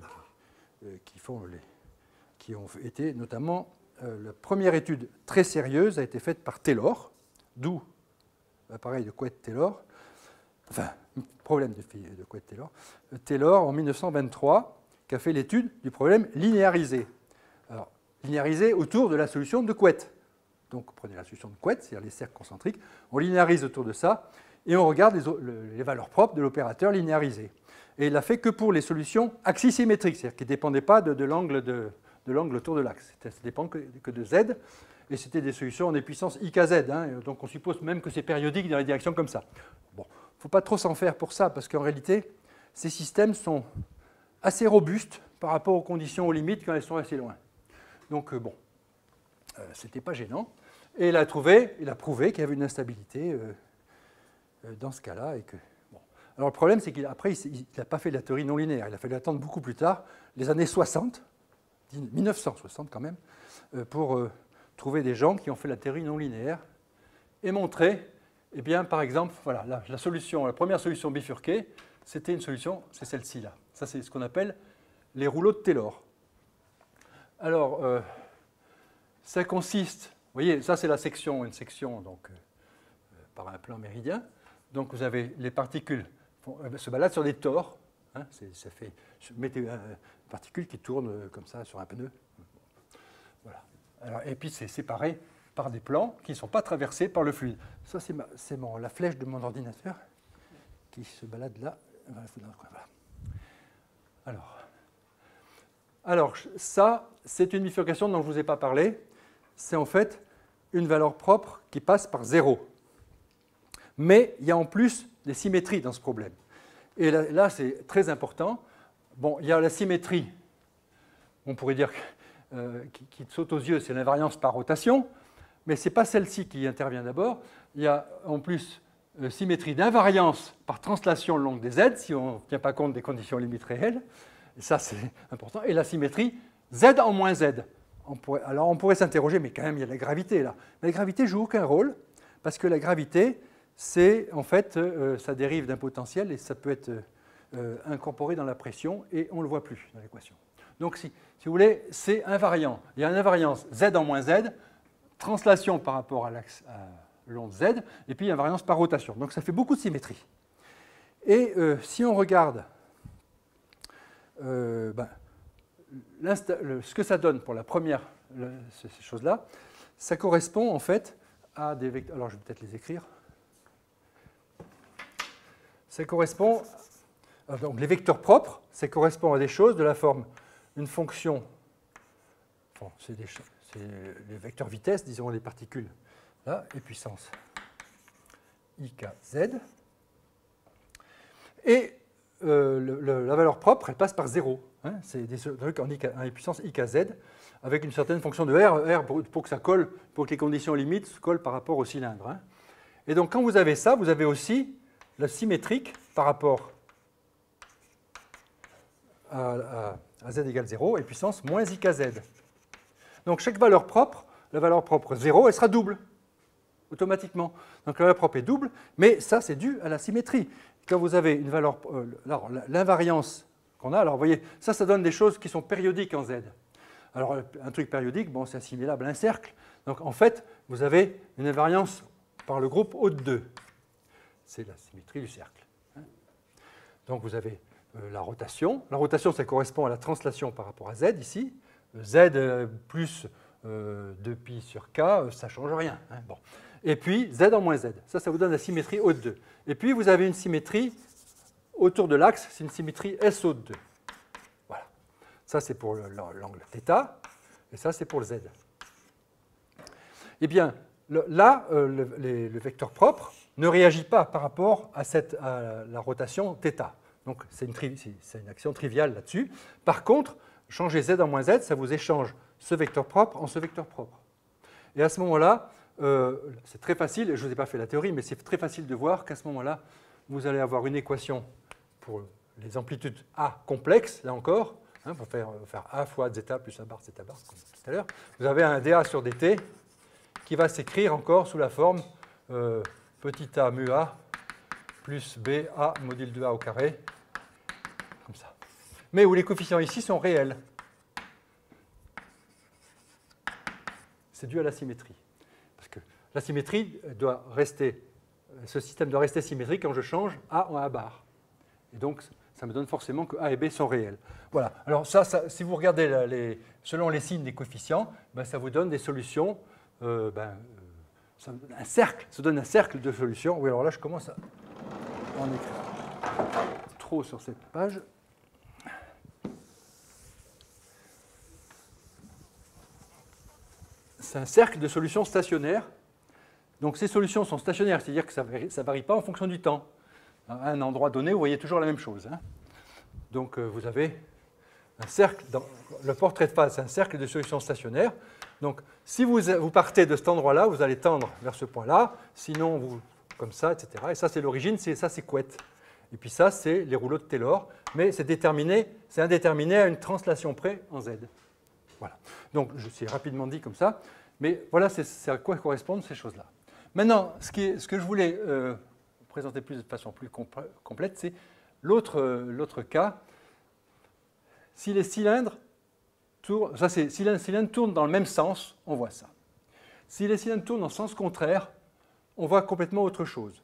qui ont été notamment... la première étude très sérieuse a été faite par Taylor, d'où l'appareil de Couette-Taylor, enfin, problème de Couette-Taylor, Taylor en 1923, qui a fait l'étude du problème linéarisé. Alors, linéarisé autour de la solution de Couette. Donc, vous prenez la solution de Couette, c'est-à-dire les cercles concentriques, on linéarise autour de ça, et on regarde les valeurs propres de l'opérateur linéarisé. Et il l'a fait que pour les solutions axisymétriques, c'est-à-dire qui ne dépendaient pas de l'angle autour de l'axe. Ça ne dépend que de Z, et c'était des solutions en des puissances I k Z, hein, donc on suppose même que c'est périodique dans les directions comme ça. Bon, il ne faut pas trop s'en faire pour ça, parce qu'en réalité, ces systèmes sont assez robustes par rapport aux conditions aux limites quand elles sont assez loin. Donc bon, ce n'était pas gênant. Et il a prouvé qu'il y avait une instabilité dans ce cas-là. Bon. Alors le problème, c'est qu'après, il n'a pas fait de la théorie non linéaire. Il a fallu attendre beaucoup plus tard, les années 60, 1960 quand même, pour trouver des gens qui ont fait la théorie non linéaire et montrer, eh bien, par exemple, voilà, la première solution bifurquée, c'était une solution, c'est celle-ci là. Ça, c'est ce qu'on appelle les rouleaux de Taylor. Alors, ça consiste, vous voyez, ça c'est la section, une section donc, par un plan méridien. Donc vous avez les particules se baladent sur des tores. Hein, ça fait mettez particules qui tournent comme ça sur un pneu. Voilà. Alors, et puis c'est séparé par des plans qui ne sont pas traversés par le fluide. Ça, c'est la flèche de mon ordinateur qui se balade là. Voilà. Alors, ça, c'est une bifurcation dont je ne vous ai pas parlé. C'est en fait une valeur propre qui passe par 0. Mais il y a en plus des symétries dans ce problème. Et là c'est très important. Bon, il y a la symétrie, on pourrait dire, qui saute aux yeux, c'est l'invariance par rotation, mais ce n'est pas celle-ci qui intervient d'abord. Il y a en plus symétrie d'invariance par translation le long des z, si on ne tient pas compte des conditions limites réelles. Et ça, c'est important. Et la symétrie z en moins z. Alors on pourrait s'interroger, mais quand même, il y a la gravité là. Mais la gravité ne joue aucun rôle, parce que la gravité, c'est en fait, ça dérive d'un potentiel et ça peut être incorporé dans la pression et on ne le voit plus dans l'équation. Donc si vous voulez, c'est invariant. Il y a une invariance z en moins z, translation par rapport à l'axe long de z, et puis invariance par rotation. Donc ça fait beaucoup de symétrie. Et si on regarde ce que ça donne pour la première, ces choses-là, ça correspond en fait à des vecteurs. Alors je vais peut-être les écrire. Ça correspond, donc les vecteurs propres, ça correspond à des choses de la forme une fonction, bon, c'est les vecteurs vitesse, disons les particules, là, et puissance ikz. Et la valeur propre, elle passe par 0. Hein, c'est des trucs en puissance ikz, avec une certaine fonction de R pour que ça colle, pour que les conditions limites se collent par rapport au cylindre. Hein. Et donc quand vous avez ça, vous avez aussi la symétrique par rapport à z égale 0 et puissance moins ikz. Donc chaque valeur propre, la valeur propre 0, elle sera double, automatiquement. Donc la valeur propre est double, mais ça c'est dû à la symétrie. Quand vous avez une valeur, l'invariance qu'on a, alors vous voyez, ça donne des choses qui sont périodiques en z. Alors un truc périodique, bon, c'est assimilable à un cercle. Donc en fait, vous avez une invariance par le groupe O de 2. C'est la symétrie du cercle. Donc vous avez la rotation. La rotation, ça correspond à la translation par rapport à z ici. Z plus 2pi sur k, ça ne change rien. Hein. Bon. Et puis z en moins z. Ça vous donne la symétrie O de 2. Et puis vous avez une symétrie autour de l'axe, c'est une symétrie SO de 2. Voilà. Ça c'est pour l'angle θ, et ça c'est pour le z. Eh bien, là, le vecteur propre ne réagit pas par rapport à la rotation θ. Donc c'est une action triviale là-dessus. Par contre, changer z en moins z, ça vous échange ce vecteur propre en ce vecteur propre. Et à ce moment-là, c'est très facile, je ne vous ai pas fait la théorie, mais c'est très facile de voir qu'à ce moment-là, vous allez avoir une équation pour les amplitudes A complexes, là encore, hein, pour faire A fois zeta plus A bar zeta bar, comme tout à l'heure. Vous avez un dA sur dt qui va s'écrire encore sous la forme petit a mu A plus b a module de A au carré, comme ça. Mais où les coefficients ici sont réels. C'est dû à la symétrie. Parce que la symétrie doit rester, ce système doit rester symétrique quand je change A en A bar. Et donc, ça me donne forcément que A et B sont réels. Voilà. Alors ça si vous regardez selon les signes des coefficients, ben, ça vous donne des solutions, ça donne un cercle de solutions. Oui, alors là, je commence à en écrire trop sur cette page. C'est un cercle de solutions stationnaires. Donc ces solutions sont stationnaires, c'est-à-dire que ça ne varie pas en fonction du temps. À un endroit donné, vous voyez toujours la même chose. Hein. Donc vous avez un cercle, le portrait de phase, c'est un cercle de solutions stationnaires. Donc si vous partez de cet endroit-là, vous allez tendre vers ce point-là, sinon vous comme ça, etc. Et ça c'est l'origine, ça c'est couette. Et puis ça c'est les rouleaux de Taylor, mais c'est indéterminé à une translation près en Z. Voilà. Donc je suis rapidement dit comme ça, mais voilà c'est à quoi correspondent ces choses-là. Maintenant, ce que je voulais présenter de façon plus complète, c'est l'autre cas. Si les cylindres tournent, si les cylindres tournent dans le même sens, on voit ça. Si les cylindres tournent en sens contraire, on voit complètement autre chose.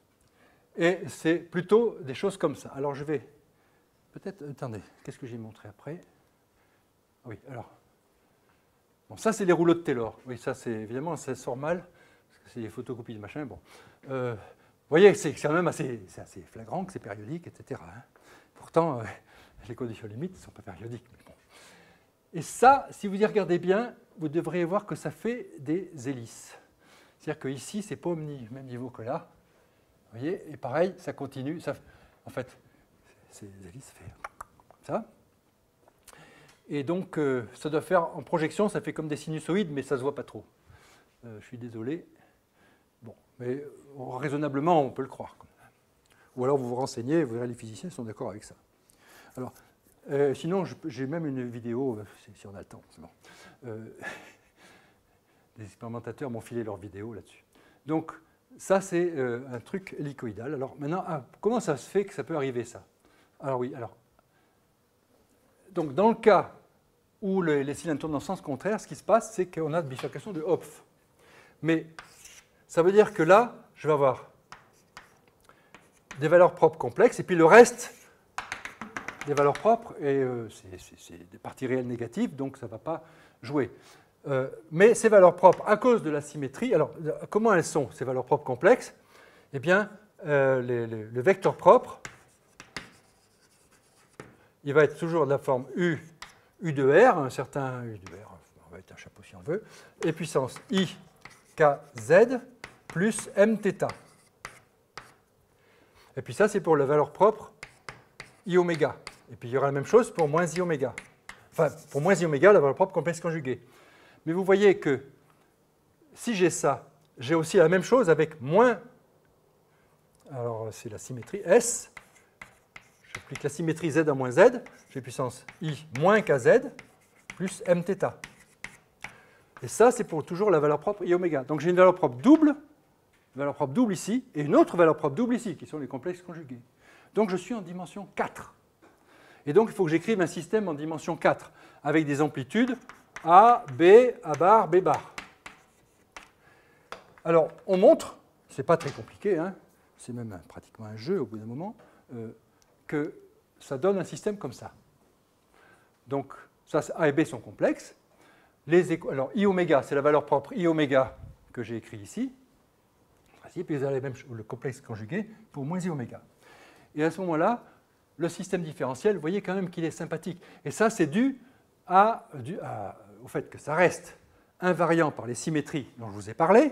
Et c'est plutôt des choses comme ça. Alors je vais peut-être... Attendez, qu'est-ce que j'ai montré après? Oui, alors... Bon, ça, c'est les rouleaux de Taylor. Oui, ça, c'est évidemment, ça sort mal, parce que c'est des photocopies de machin. Bon. Vous voyez, c'est quand même assez flagrant que c'est périodique, etc. Hein. Pourtant, les conditions limites ne sont pas périodiques. Mais bon. Et ça, si vous y regardez bien, vous devriez voir que ça fait des hélices. C'est-à-dire qu'ici, ce n'est pas au même niveau que là. Vous voyez, et pareil, ça continue. Ça, en fait, ces hélices fait comme ça. Et donc, ça doit faire, en projection, ça fait comme des sinusoïdes, mais ça ne se voit pas trop. Je suis désolé. Bon, mais raisonnablement, on peut le croire. Ou alors, vous vous renseignez, vous verrez, les physiciens sont d'accord avec ça. Alors, sinon, j'ai même une vidéo, si on a le temps, c'est bon. Les expérimentateurs m'ont filé leur vidéo là-dessus. Donc, ça, c'est un truc hélicoïdal. Alors, maintenant, comment ça se fait que ça peut arriver, ça? Alors, oui, alors... Donc, dans le cas où les cylindres tournent dans le sens contraire, ce qui se passe, c'est qu'on a de bifurcation de Hopf. Mais ça veut dire que là, je vais avoir des valeurs propres complexes, et puis le reste, des valeurs propres, et c'est des parties réelles négatives, donc ça ne va pas jouer. Mais ces valeurs propres, à cause de la symétrie, alors comment elles sont, ces valeurs propres complexes? Eh bien, le vecteur propre, il va être toujours de la forme U de R, un certain U de R, on va être un chapeau si on veut, et puissance I kz plus mθ. Et puis ça, c'est pour la valeur propre I oméga. Et puis il y aura la même chose pour moins I oméga. Enfin, pour moins I oméga, la valeur propre complexe conjuguée. Mais vous voyez que si j'ai ça, j'ai aussi la même chose avec moins, alors c'est la symétrie S. J'applique la symétrie Z à moins Z, j'ai puissance I moins kz plus mθ. Et ça, c'est pour toujours la valeur propre I oméga. Donc j'ai une valeur propre double ici, et une autre valeur propre double ici, qui sont les complexes conjugués. Donc je suis en dimension 4. Et donc il faut que j'écrive un système en dimension 4, avec des amplitudes A, B, A bar, B bar. Alors on montre, c'est pas très compliqué, hein, c'est même pratiquement un jeu au bout d'un moment, que ça donne un système comme ça. Donc, ça, A et B sont complexes. Alors, I oméga, c'est la valeur propre I oméga que j'ai écrit ici. Et puis, vous avez le complexe conjugué pour moins I oméga. Et à ce moment-là, le système différentiel, vous voyez quand même qu'il est sympathique. Et ça, c'est dû au fait que ça reste invariant par les symétries dont je vous ai parlé.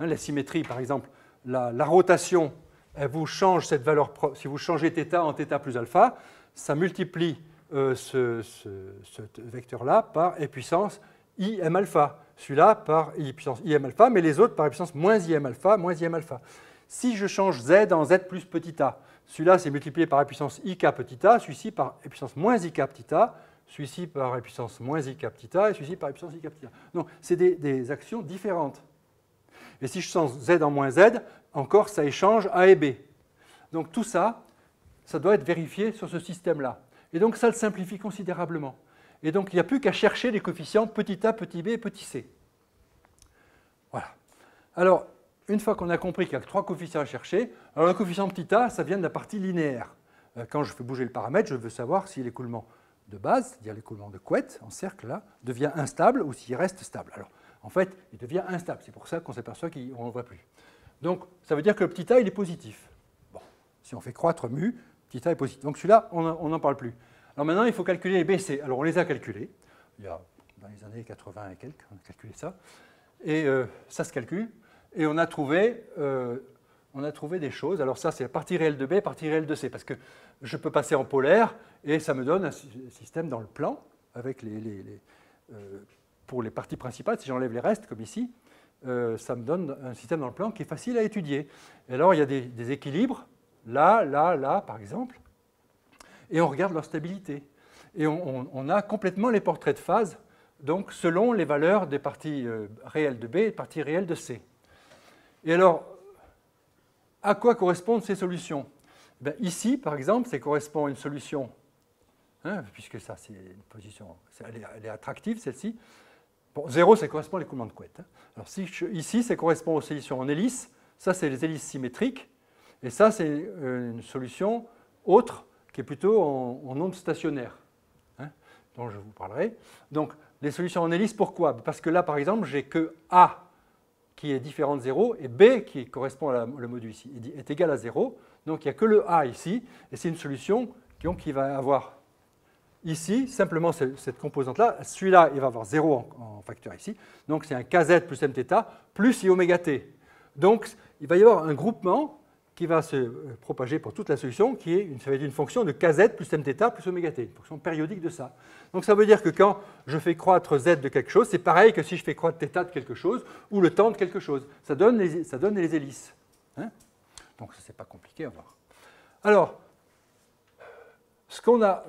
Hein, les symétries, par exemple, la rotation, elle vous change cette valeur propre. Si vous changez θ en θ plus alpha, ça multiplie ce vecteur-là par e puissance im alpha. Celui-là par e puissance im alpha, mais les autres par e puissance moins im alpha, moins im alpha. Si je change z en z plus petit a, celui-là c'est multiplié par e puissance ik petit a, celui-ci par e puissance moins ik petit a, celui-ci par e puissance moins ik petit a, et celui-ci par e puissance ik petit a. Donc c'est des actions différentes. Et si je change z en moins z, encore ça échange a et b. Donc tout ça, ça doit être vérifié sur ce système-là. Et donc ça le simplifie considérablement. Et donc il n'y a plus qu'à chercher les coefficients petit a, petit b et petit c. Voilà. Alors, une fois qu'on a compris qu'il y a 3 coefficients à chercher, alors le coefficient petit a, ça vient de la partie linéaire. Quand je fais bouger le paramètre, je veux savoir si l'écoulement de base, c'est-à-dire l'écoulement de Couette, en cercle là, devient instable ou s'il reste stable. Alors, en fait, il devient instable. C'est pour ça qu'on s'aperçoit qu'on ne le voit plus. Donc, ça veut dire que le petit a, il est positif. Bon, si on fait croître mu, petit a est positif. Donc celui-là, on n'en parle plus. Alors maintenant, il faut calculer les BC. Alors on les a calculés. Il y a, dans les années 80 et quelques, on a calculé ça. Et ça se calcule. Et on a trouvé des choses. Alors ça, c'est la partie réelle de B, partie réelle de C. Parce que je peux passer en polaire et ça me donne un système dans le plan avec pour les parties principales. Si j'enlève les restes, comme ici, ça me donne un système dans le plan qui est facile à étudier. Et alors, il y a des équilibres, là, là, là, par exemple, et on regarde leur stabilité. Et on a complètement les portraits de phase, donc selon les valeurs des parties réelles de B et des parties réelles de C. Et alors, à quoi correspondent ces solutions? Ben, ici, par exemple, ça correspond à une solution, hein, puisque ça, c'est une position, elle est attractive, celle-ci. Bon, 0, ça correspond à l'écoulement de Couette. Hein. Alors ici, ça correspond aux solutions en hélice. Ça, c'est les hélices symétriques. Et ça, c'est une solution autre qui est plutôt en onde stationnaire, hein, dont je vous parlerai. Donc, les solutions en hélice, pourquoi? Parce que là, par exemple, j'ai que A qui est différent de 0 et B qui correspond à le module ici est égal à 0. Donc, il n'y a que le A ici. Et c'est une solution qui va avoir ici, simplement cette composante-là. Celui-là, il va avoir 0 en facteur ici. Donc, c'est un kz plus mθ plus i oméga t. Donc, il va y avoir un groupement qui va se propager pour toute la solution, ça va être une fonction de kz plus mθ plus oméga t, une fonction périodique de ça. Donc ça veut dire que quand je fais croître z de quelque chose, c'est pareil que si je fais croître θ de quelque chose, ou le temps de quelque chose. Ça donne les hélices. Hein, donc ça, c'est pas compliqué à voir. Alors, ce qu'on a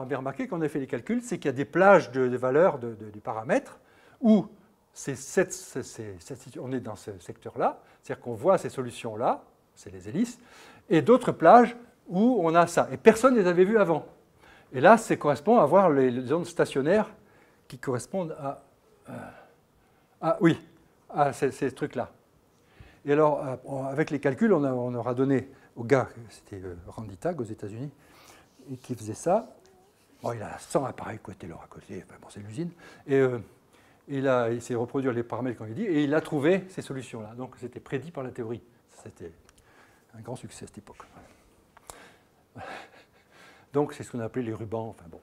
bien remarqué quand on a fait les calculs, c'est qu'il y a des plages de valeurs du paramètre où on est dans ce secteur-là, c'est-à-dire qu'on voit ces solutions-là, c'est les hélices, et d'autres plages où on a ça. Et personne ne les avait vues avant. Et là, ça correspond à voir les ondes stationnaires qui correspondent à ces trucs-là. Et alors, avec les calculs, on aura donné au gars, c'était Randy Tagg aux États-Unis, et qui faisait ça. Bon, il a 100 appareils côté leur à côté, enfin, bon, c'est l'usine. Et il a essayé de reproduire les paramètres qu'on lui dit, et il a trouvé ces solutions-là. Donc, c'était prédit par la théorie. C'était un grand succès à cette époque. Donc, c'est ce qu'on a appelé les rubans. Enfin, bon.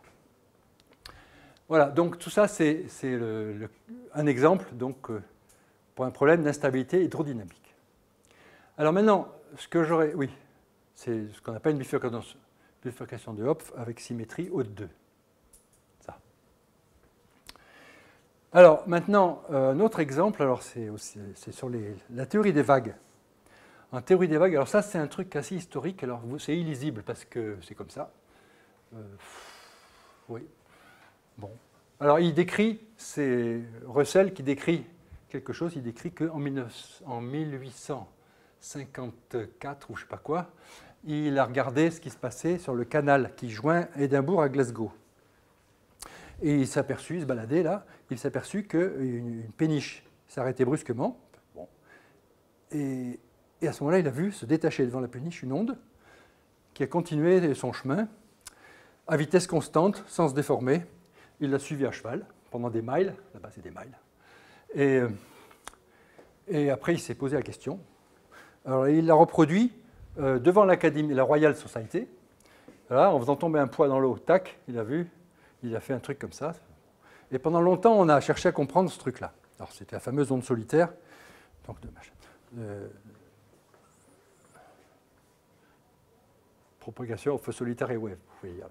Voilà, donc tout ça, c'est un exemple donc, pour un problème d'instabilité hydrodynamique. Alors maintenant, ce que j'aurais... Oui, c'est ce qu'on appelle une bifurcation de Hopf avec symétrie haute 2. Ça. Alors maintenant, un autre exemple, alors c'est sur la théorie des vagues. En théorie des vagues, alors ça c'est un truc assez historique, alors c'est illisible parce que c'est comme ça. Oui. Bon. Alors il décrit, c'est Russell qui décrit quelque chose, il décrit qu'en 1854 ou je ne sais pas quoi, il a regardé ce qui se passait sur le canal qui joint Édimbourg à Glasgow. Et il s'est aperçu, il se baladait là, il s'est aperçu qu'une péniche s'arrêtait brusquement. Bon. Et à ce moment-là, il a vu se détacher devant la péniche une onde qui a continué son chemin à vitesse constante, sans se déformer. Il l'a suivi à cheval pendant des miles. Là-bas, c'est des miles. Et après, il s'est posé la question. Alors, il l'a reproduit devant l'Académie, la Royal Society. Voilà, en faisant tomber un poids dans l'eau, tac, il a vu, il a fait un truc comme ça. Et pendant longtemps, on a cherché à comprendre ce truc-là. Alors, c'était la fameuse onde solitaire. Donc, propagation of solitary wave, vous pouvez dire.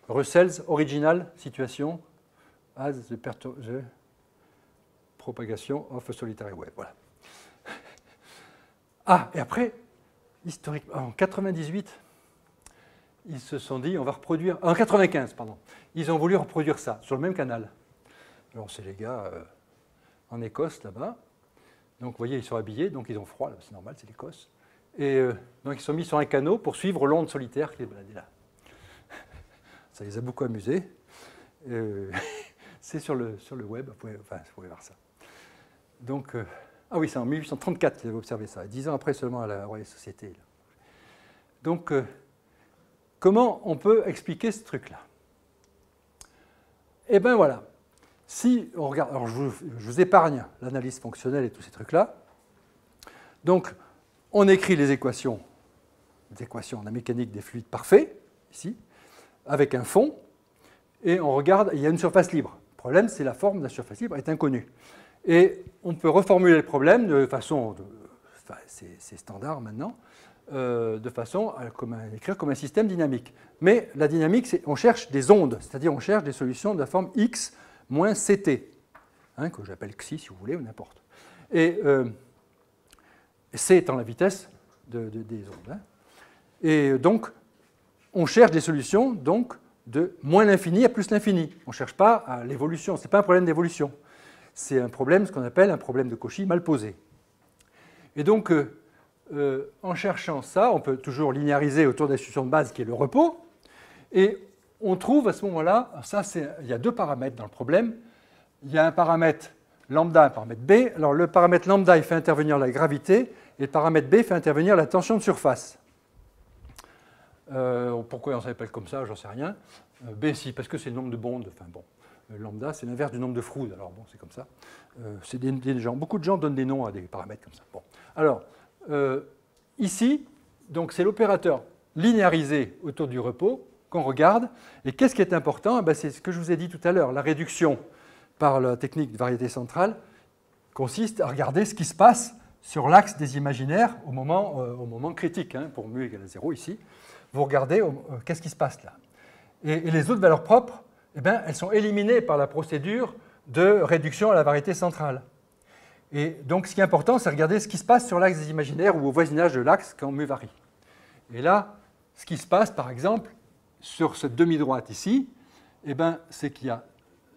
Russell's original situation as the propagation of a solitary wave. Voilà. Ah, et après, historiquement, en 98, ils se sont dit, on va reproduire... En 95, pardon. Ils ont voulu reproduire ça, sur le même canal. Alors, c'est les gars en Écosse, là-bas. Donc, vous voyez, ils sont habillés, donc ils ont froid, c'est normal, c'est l'Écosse. Et donc, ils sont mis sur un canot pour suivre l'onde solitaire qui est baladée là. Ça les a beaucoup amusés. C'est sur le web, vous pouvez voir ça. Donc, ah oui, c'est en 1834 qu'ils avaient observé ça, 10 ans après seulement à la Royal Society. Donc, comment on peut expliquer ce truc-là? Eh bien voilà, si on regarde, alors je vous épargne l'analyse fonctionnelle et tous ces trucs-là. Donc, on écrit les équations de la mécanique des fluides parfaits, ici, avec un fond, et on regarde, il y a une surface libre. Le problème, c'est la forme de la surface libre est inconnue. Et on peut reformuler le problème de façon, c'est standard maintenant, de façon à écrire comme un système dynamique. Mais la dynamique, on cherche des ondes, c'est-à-dire on cherche des solutions de la forme x moins ct, hein, que j'appelle xi si vous voulez, ou n'importe. Et c étant la vitesse des ondes. Hein. Et donc, on cherche des solutions donc, de moins l'infini à plus l'infini. On ne cherche pas à l'évolution, ce n'est pas un problème d'évolution. C'est un problème, ce qu'on appelle un problème de Cauchy mal posé. Et donc, en cherchant ça, on peut toujours linéariser autour de la solution de base qui est le repos. Et on trouve à ce moment-là, il y a deux paramètres dans le problème. Il y a un paramètre lambda, un paramètre B. Alors le paramètre lambda, il fait intervenir la gravité. et le paramètre B fait intervenir la tension de surface. Pourquoi on s'appelle comme ça, j'en sais rien. B, si, parce que c'est le nombre de bondes. Enfin bon, lambda, c'est l'inverse du nombre de Froude. Alors bon, c'est comme ça. Beaucoup de gens donnent des noms à des paramètres comme ça. Bon. Alors, ici, donc c'est l'opérateur linéarisé autour du repos qu'on regarde. Et qu'est-ce qui est important? C'est ce que je vous ai dit tout à l'heure. La réduction par la technique de variété centrale consiste à regarder ce qui se passe sur l'axe des imaginaires au moment critique, hein, pour mu égale à 0 ici. Vous regardez qu'est-ce qui se passe là. Et les autres valeurs propres, elles sont éliminées par la procédure de réduction à la variété centrale. Et donc ce qui est important, c'est regarder ce qui se passe sur l'axe des imaginaires ou au voisinage de l'axe quand mu varie. Et là, ce qui se passe, par exemple, sur cette demi-droite ici, c'est qu'il y a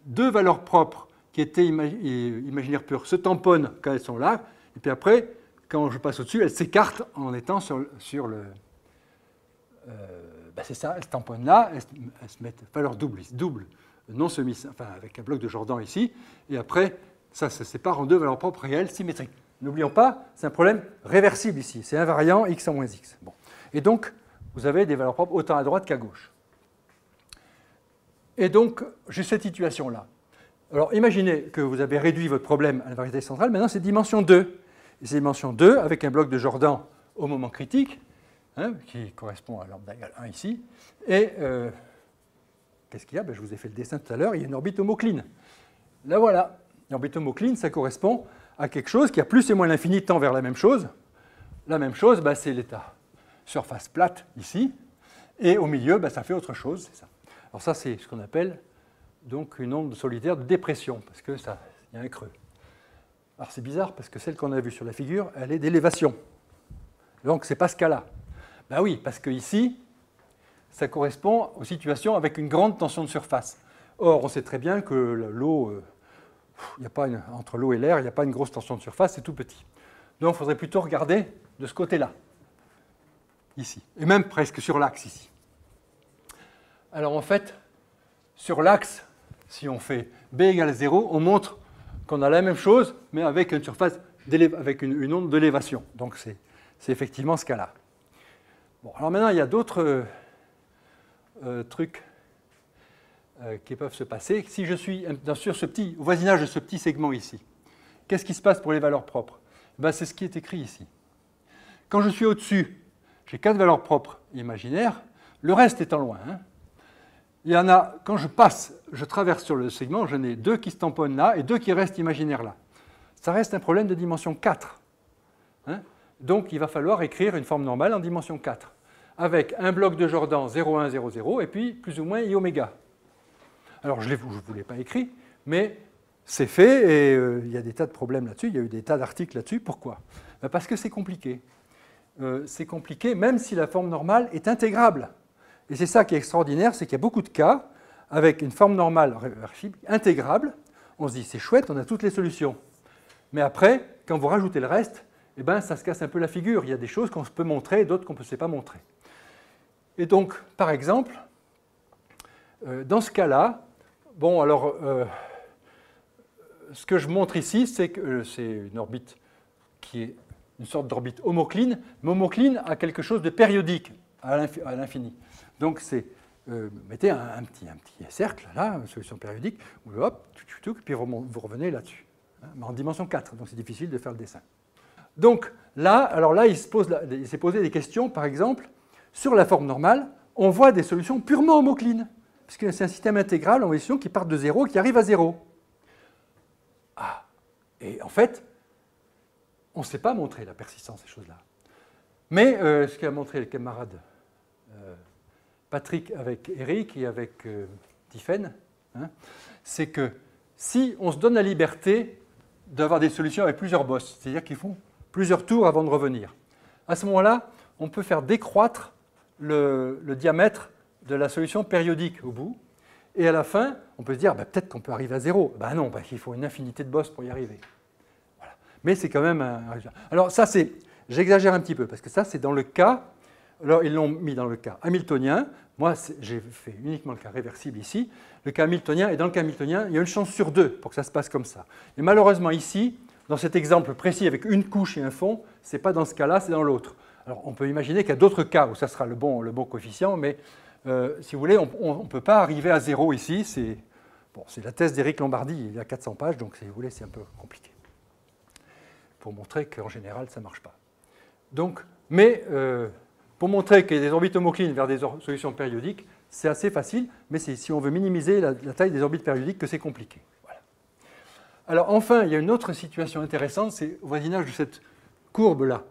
deux valeurs propres qui étaient imaginaires pures se tamponnent quand elles sont là, et puis après, quand je passe au-dessus, elles s'écartent en étant sur le... c'est ça, elles se tamponnent là, elles se mettent valeur double, non semi, enfin avec un bloc de Jordan ici, et après, ça se sépare en deux valeurs propres réelles symétriques. N'oublions pas, c'est un problème réversible ici, c'est invariant x en moins x. Bon. Et donc, vous avez des valeurs propres autant à droite qu'à gauche. Et donc, j'ai cette situation-là. Alors, imaginez que vous avez réduit votre problème à la variété centrale, maintenant c'est dimension 2. Et c'est dimension 2 avec un bloc de Jordan au moment critique, hein, qui correspond à lambda égale 1 ici. Et qu'est-ce qu'il y a? Je vous ai fait le dessin tout à l'heure, il y a une orbite homocline. Là voilà, l'orbite homocline, ça correspond à quelque chose qui a plus et moins l'infini tend vers la même chose. La même chose, c'est l'état surface plate ici, et au milieu, ça fait autre chose, c'est ça. Alors ça, c'est ce qu'on appelle donc une onde solidaire de dépression, parce que ça, il y a un creux. Alors c'est bizarre, parce que celle qu'on a vue sur la figure, elle est d'élévation. Donc c'est pas ce cas-là. Oui, parce que ici, ça correspond aux situations avec une grande tension de surface. Or, on sait très bien que l'eau, entre l'eau et l'air, il n'y a pas une grosse tension de surface, c'est tout petit. Donc il faudrait plutôt regarder de ce côté-là, ici, et même presque sur l'axe ici. Alors en fait, sur l'axe, si on fait B égale 0, on montre qu'on a la même chose, mais avec une surface, avec une onde d'élévation. Donc c'est effectivement ce cas-là. Bon, alors maintenant, il y a d'autres trucs qui peuvent se passer. Si je suis sur au voisinage de ce petit segment ici, qu'est-ce qui se passe pour les valeurs propres? C'est ce qui est écrit ici. Quand je suis au-dessus, j'ai 4 valeurs propres imaginaires, le reste étant loin. Hein. Il y en a, quand je traverse sur le segment, j'en ai 2 qui se tamponnent là et 2 qui restent imaginaires là. Ça reste un problème de dimension 4. Hein. Donc il va falloir écrire une forme normale en dimension 4, avec un bloc de Jordan 0, 1, 0, 0, et puis plus ou moins I oméga. Alors je ne vous l'ai pas écrit, mais c'est fait, et il y a des tas de problèmes là-dessus, il y a eu des tas d'articles là-dessus. Pourquoi? Parce que c'est compliqué. C'est compliqué, même si la forme normale est intégrable. Et c'est ça qui est extraordinaire, c'est qu'il y a beaucoup de cas avec une forme normale réversible, intégrable. On se dit, c'est chouette, on a toutes les solutions. Mais après, quand vous rajoutez le reste, ça se casse un peu la figure. Il y a des choses qu'on peut montrer et d'autres qu'on ne sait pas montrer. Et donc, par exemple, dans ce cas-là, ce que je montre ici, c'est que c'est une orbite qui est une sorte d'orbite homocline, mais homocline à quelque chose de périodique à l'infini. Donc, mettez un petit cercle, là, une solution périodique, où hop, puis vous revenez là-dessus. Hein, mais en dimension 4, donc c'est difficile de faire le dessin. Donc, là, il s'est posé des questions, par exemple, sur la forme normale, on voit des solutions purement homoclines, puisque c'est un système intégral en solution qui part de 0 et qui arrive à 0. Ah, et en fait, on ne sait pas montrer la persistance de ces choses-là. Mais ce qu'a montré le camarade Patrick avec Eric et avec Tiphaine, hein, c'est que si on se donne la liberté d'avoir des solutions avec plusieurs bosses, c'est-à-dire qu'ils font plusieurs tours avant de revenir, à ce moment-là, on peut faire décroître le diamètre de la solution périodique au bout, et à la fin, on peut se dire, peut-être qu'on peut arriver à 0. Non, parce qu'il faut une infinité de bosses pour y arriver. Voilà. Mais c'est quand même un résultat. Alors ça, j'exagère un petit peu, parce que ça, c'est dans le cas, alors ils l'ont mis dans le cas hamiltonien, moi j'ai fait uniquement le cas réversible ici, le cas hamiltonien, et dans le cas hamiltonien, il y a une chance sur 2 pour que ça se passe comme ça. Et malheureusement ici, dans cet exemple précis avec une couche et un fond, ce n'est pas dans ce cas-là, c'est dans l'autre. Alors on peut imaginer qu'il y a d'autres cas où ça sera le bon coefficient, mais si vous voulez, on ne peut pas arriver à 0 ici. C'est la thèse d'Éric Lombardi, il y a 400 pages, donc si vous voulez, c'est un peu compliqué. Pour montrer qu'en général, ça ne marche pas. Donc, mais pour montrer qu'il y a des orbites homoclines vers des solutions périodiques, c'est assez facile, mais c'est si on veut minimiser la taille des orbites périodiques que c'est compliqué. Voilà. Alors enfin, il y a une autre situation intéressante, c'est au voisinage de cette courbe-là.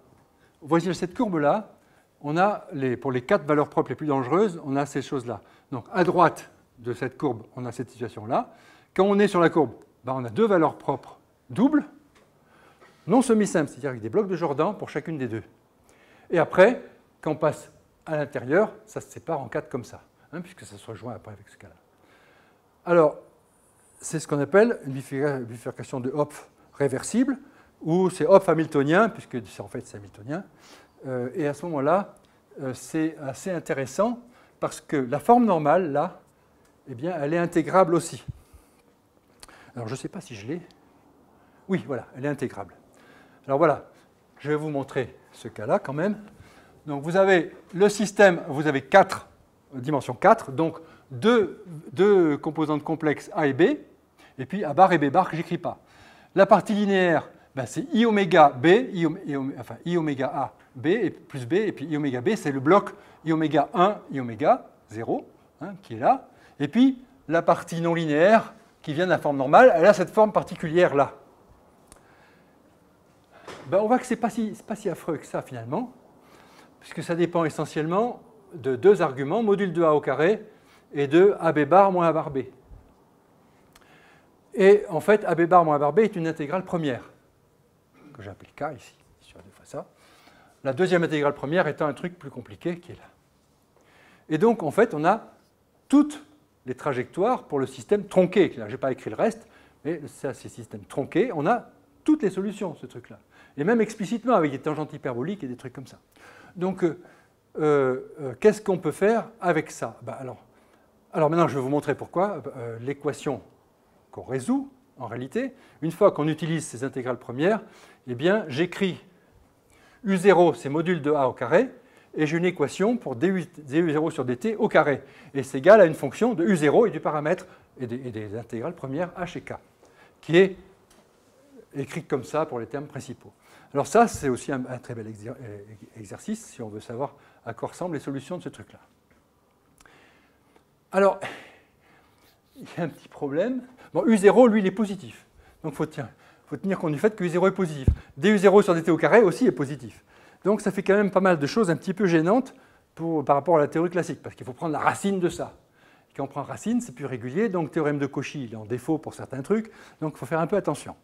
Au voisinage de cette courbe-là, on a, pour les 4 valeurs propres les plus dangereuses, on a ces choses-là. Donc à droite de cette courbe, on a cette situation-là. Quand on est sur la courbe, on a 2 valeurs propres doubles, non semi-simples, c'est-à-dire avec des blocs de Jordan pour chacune des deux. Et après, quand on passe à l'intérieur, ça se sépare en 4 comme ça, puisque ça se rejoint après avec ce cas-là. Alors, c'est ce qu'on appelle une bifurcation de Hopf réversible, ou c'est Hopf hamiltonien, puisque en fait c'est hamiltonien. Et à ce moment-là, c'est assez intéressant, parce que la forme normale, là, eh bien, elle est intégrable aussi. Alors, je ne sais pas si je l'ai. Oui, voilà, elle est intégrable. Alors voilà, je vais vous montrer ce cas-là quand même. Donc vous avez le système, vous avez dimension 4, donc deux composantes complexes A et B, et puis A bar et B bar que je n'écris pas. La partie linéaire, c'est I oméga B, I oméga A B et plus B, et puis I oméga B, c'est le bloc I oméga 1, I oméga 0, qui est là. Et puis la partie non linéaire, qui vient de la forme normale, elle a cette forme particulière-là. On voit que ce n'est pas si affreux que ça, finalement, puisque ça dépend essentiellement de 2 arguments, module de A au carré et de AB bar moins A bar B. Et en fait, AB bar moins A bar B est une intégrale première, que j'ai appelée K ici, sur 2 fois ça. La deuxième intégrale première étant un truc plus compliqué qui est là. Et donc, en fait, on a toutes les trajectoires pour le système tronqué. Je n'ai pas écrit le reste, mais ça, c'est le système tronqué. On a toutes les solutions, ce truc-là. Et même explicitement, avec des tangentes hyperboliques et des trucs comme ça. Donc, qu'est-ce qu'on peut faire avec ça? Alors maintenant, je vais vous montrer pourquoi. L'équation qu'on résout, en réalité, une fois qu'on utilise ces intégrales premières, eh bien, j'écris U0, c'est module de A au carré, et j'ai une équation pour du0 sur dt au carré. Et c'est égal à une fonction de U0 et du paramètre et des intégrales premières H et K, qui est écrite comme ça pour les termes principaux. Alors ça, c'est aussi un très bel exercice si on veut savoir à quoi ressemblent les solutions de ce truc-là. Alors, il y a un petit problème. Bon, U0, lui, il est positif. Donc, il faut tenir compte du fait que U0 est positif. DU0 sur dt au carré aussi est positif. Donc, ça fait quand même pas mal de choses un petit peu gênantes par rapport à la théorie classique, parce qu'il faut prendre la racine de ça. Et quand on prend racine, c'est plus régulier, donc théorème de Cauchy, il est en défaut pour certains trucs, donc il faut faire un peu attention.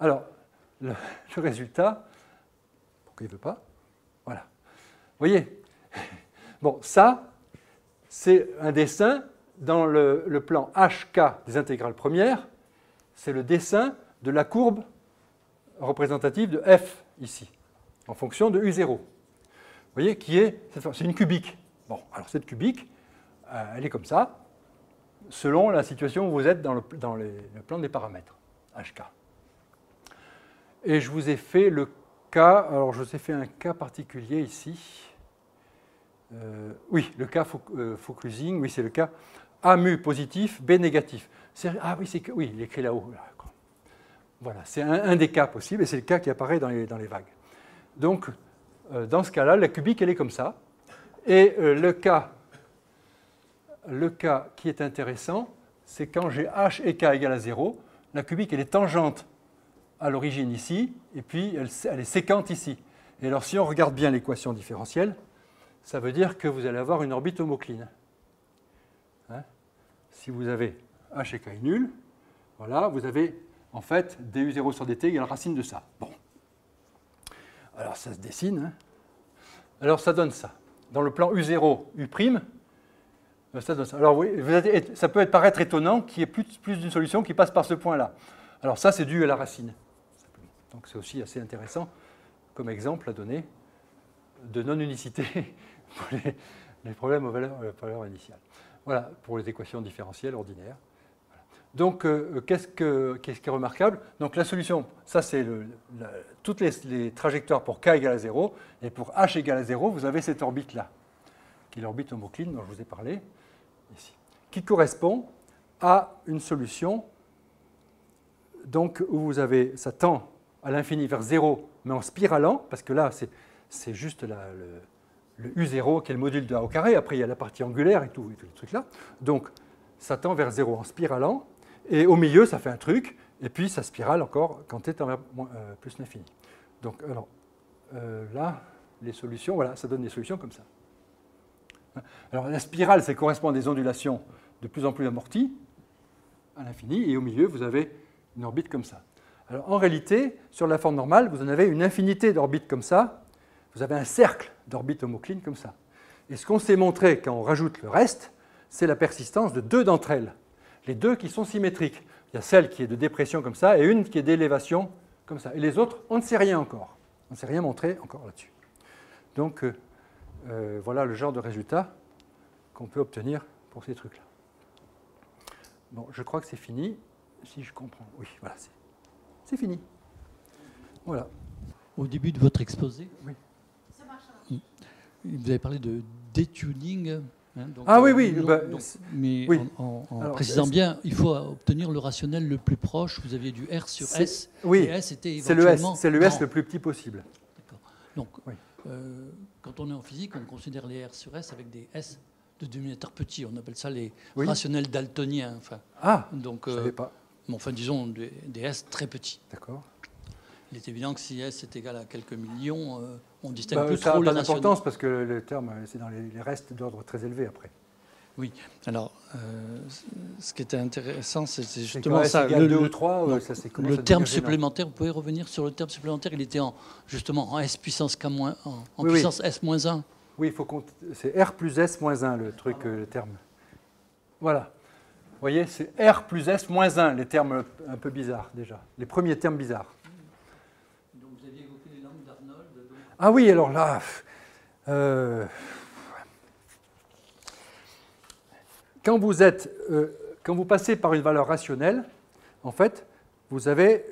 Alors, le résultat, pourquoi il ne veut pas? Voilà. Vous voyez? Bon, ça, c'est un dessin dans le plan HK des intégrales premières. C'est le dessin de la courbe représentative de f, ici, en fonction de U0. Vous voyez, c'est une cubique. Bon, alors cette cubique, elle est comme ça, selon la situation où vous êtes dans le plan des paramètres, HK. Et je vous ai fait le cas, alors je vous ai fait un cas particulier ici. Oui, le cas Fauclusing, oui, c'est le cas A mu positif, B négatif. Ah oui, oui, il est écrit là-haut. Voilà, c'est un des cas possibles, et c'est le cas qui apparaît dans les vagues. Donc, dans ce cas-là, la cubique, elle est comme ça. Et le cas qui est intéressant, c'est quand j'ai H et K égale à 0, la cubique, elle est tangente à l'origine ici, et puis elle est séquente ici. Et alors, si on regarde bien l'équation différentielle, ça veut dire que vous allez avoir une orbite homocline. Si vous avez H et K est nul, voilà, vous avez en fait du0 sur dt égale racine de ça. Bon. Alors, ça se dessine. Alors, ça donne ça. Dans le plan U0, U', ça donne ça. Alors, oui, ça peut paraître étonnant qu'il y ait plus d'une solution qui passe par ce point-là. Alors, ça, c'est dû à la racine. Donc, c'est aussi assez intéressant comme exemple à donner de non-unicité pour les problèmes aux valeurs initiales. Voilà, pour les équations différentielles ordinaires. Voilà. Donc, qu'est-ce qui est remarquable? Donc, la solution, ça, c'est toutes les trajectoires pour k égale à 0. Et pour h égale à 0, vous avez cette orbite-là, qui est l'orbite homocline dont je vous ai parlé, ici, qui correspond à une solution donc, où vous avez, ça tend à l'infini vers 0, mais en spiralant, parce que là, c'est juste le U0 qui est le module de A au carré. Après, il y a la partie angulaire et tous les trucs là. Donc, ça tend vers 0 en spiralant. Et au milieu, ça fait un truc. Et puis, ça spirale encore quand t tend vers plus l'infini. Donc, alors, là, les solutions, voilà, ça donne des solutions comme ça. Alors, la spirale, ça correspond à des ondulations de plus en plus amorties à l'infini. Et au milieu, vous avez une orbite comme ça. Alors, en réalité, sur la forme normale, vous en avez une infinité d'orbites comme ça. Vous avez un cercle d'orbites homoclines comme ça. Et ce qu'on s'est montré quand on rajoute le reste, c'est la persistance de deux d'entre elles. Les deux qui sont symétriques. Il y a celle qui est de dépression comme ça et une qui est d'élévation comme ça. Et les autres, on ne sait rien encore. On ne sait rien montrer encore là-dessus. Donc, voilà le genre de résultat qu'on peut obtenir pour ces trucs-là. Bon, je crois que c'est fini, si je comprends. Oui, voilà, c'est fini. Voilà. Au début de votre exposé, oui. Ça marche. Vous avez parlé de detuning. Hein, donc, ah oui, oui. Mais oui. en Alors, précisant bien, il faut obtenir le rationnel le plus proche. Vous aviez du R sur S. Oui, et S était c'est le S, éventuellement c'est le S grand. le plus petit possible. D'accord. Donc, Oui. quand on est en physique, on considère les R sur S avec des S de dénominateur petit. On appelle ça les Oui. rationnels daltoniens. Enfin, Ah, donc, je ne savais pas. bon, enfin, disons des S très petits. D'accord. Il est évident que si S est égal à quelques millions, on distingue plus ça trop n'a les pas rationnels. d'importance parce que le terme, c'est dans les restes d'ordre très élevé après. Oui, alors ce qui était intéressant, c'est justement quand S ça. égale 2 ou 3, ça c'est Le terme supplémentaire, vous pouvez revenir sur le terme supplémentaire, il était justement en S puissance K moins, en Oui, puissance S moins 1. Oui, il faut compter. C'est R plus S moins 1 le truc, le terme. Voilà. Vous voyez, c'est R plus S moins 1, les termes un peu bizarres déjà. Les premiers termes bizarres. Donc vous aviez évoqué les langues d'Arnold. Ah oui, alors là. Quand vous passez par une valeur rationnelle, en fait, vous allez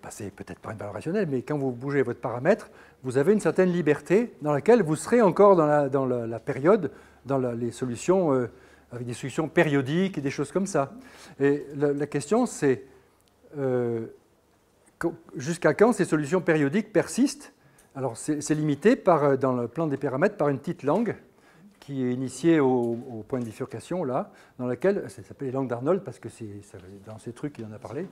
passer peut-être par une valeur rationnelle, mais quand vous bougez votre paramètre, vous avez une certaine liberté dans laquelle vous serez encore dans la période, dans les solutions, avec des solutions périodiques et des choses comme ça. Et la question, c'est jusqu'à quand ces solutions périodiques persistent? Alors, c'est limité dans le plan des paramètres par une petite langue qui est initiée au point de bifurcation, là, dans laquelle, ça s'appelle les langues d'Arnold, parce que dans ces trucs, il en a parlé.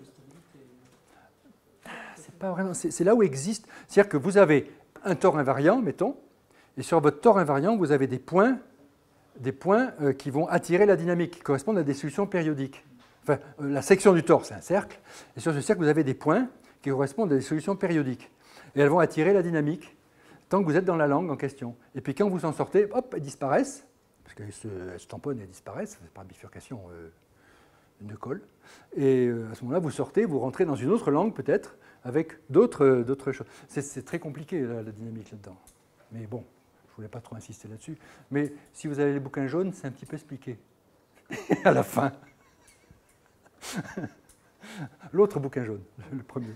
C'est pas vraiment, c'est là où existe, c'est-à-dire que vous avez un tore invariant, mettons, et sur votre tore invariant, vous avez des points qui vont attirer la dynamique, qui correspondent à des solutions périodiques. Enfin, la section du tore, c'est un cercle, et sur ce cercle, vous avez des points qui correspondent à des solutions périodiques. Et elles vont attirer la dynamique tant que vous êtes dans la langue en question. Et puis quand vous en sortez, hop, elles disparaissent, parce qu'elles se tamponnent et elles disparaissent, c'est par bifurcation de colle. Et à ce moment-là, vous sortez, vous rentrez dans une autre langue peut-être, avec d'autres choses. C'est très compliqué la dynamique là-dedans. Mais bon, je ne voulais pas trop insister là-dessus. Mais si vous avez les bouquins jaunes, c'est un petit peu expliqué à la fin. L'autre bouquin jaune, le premier.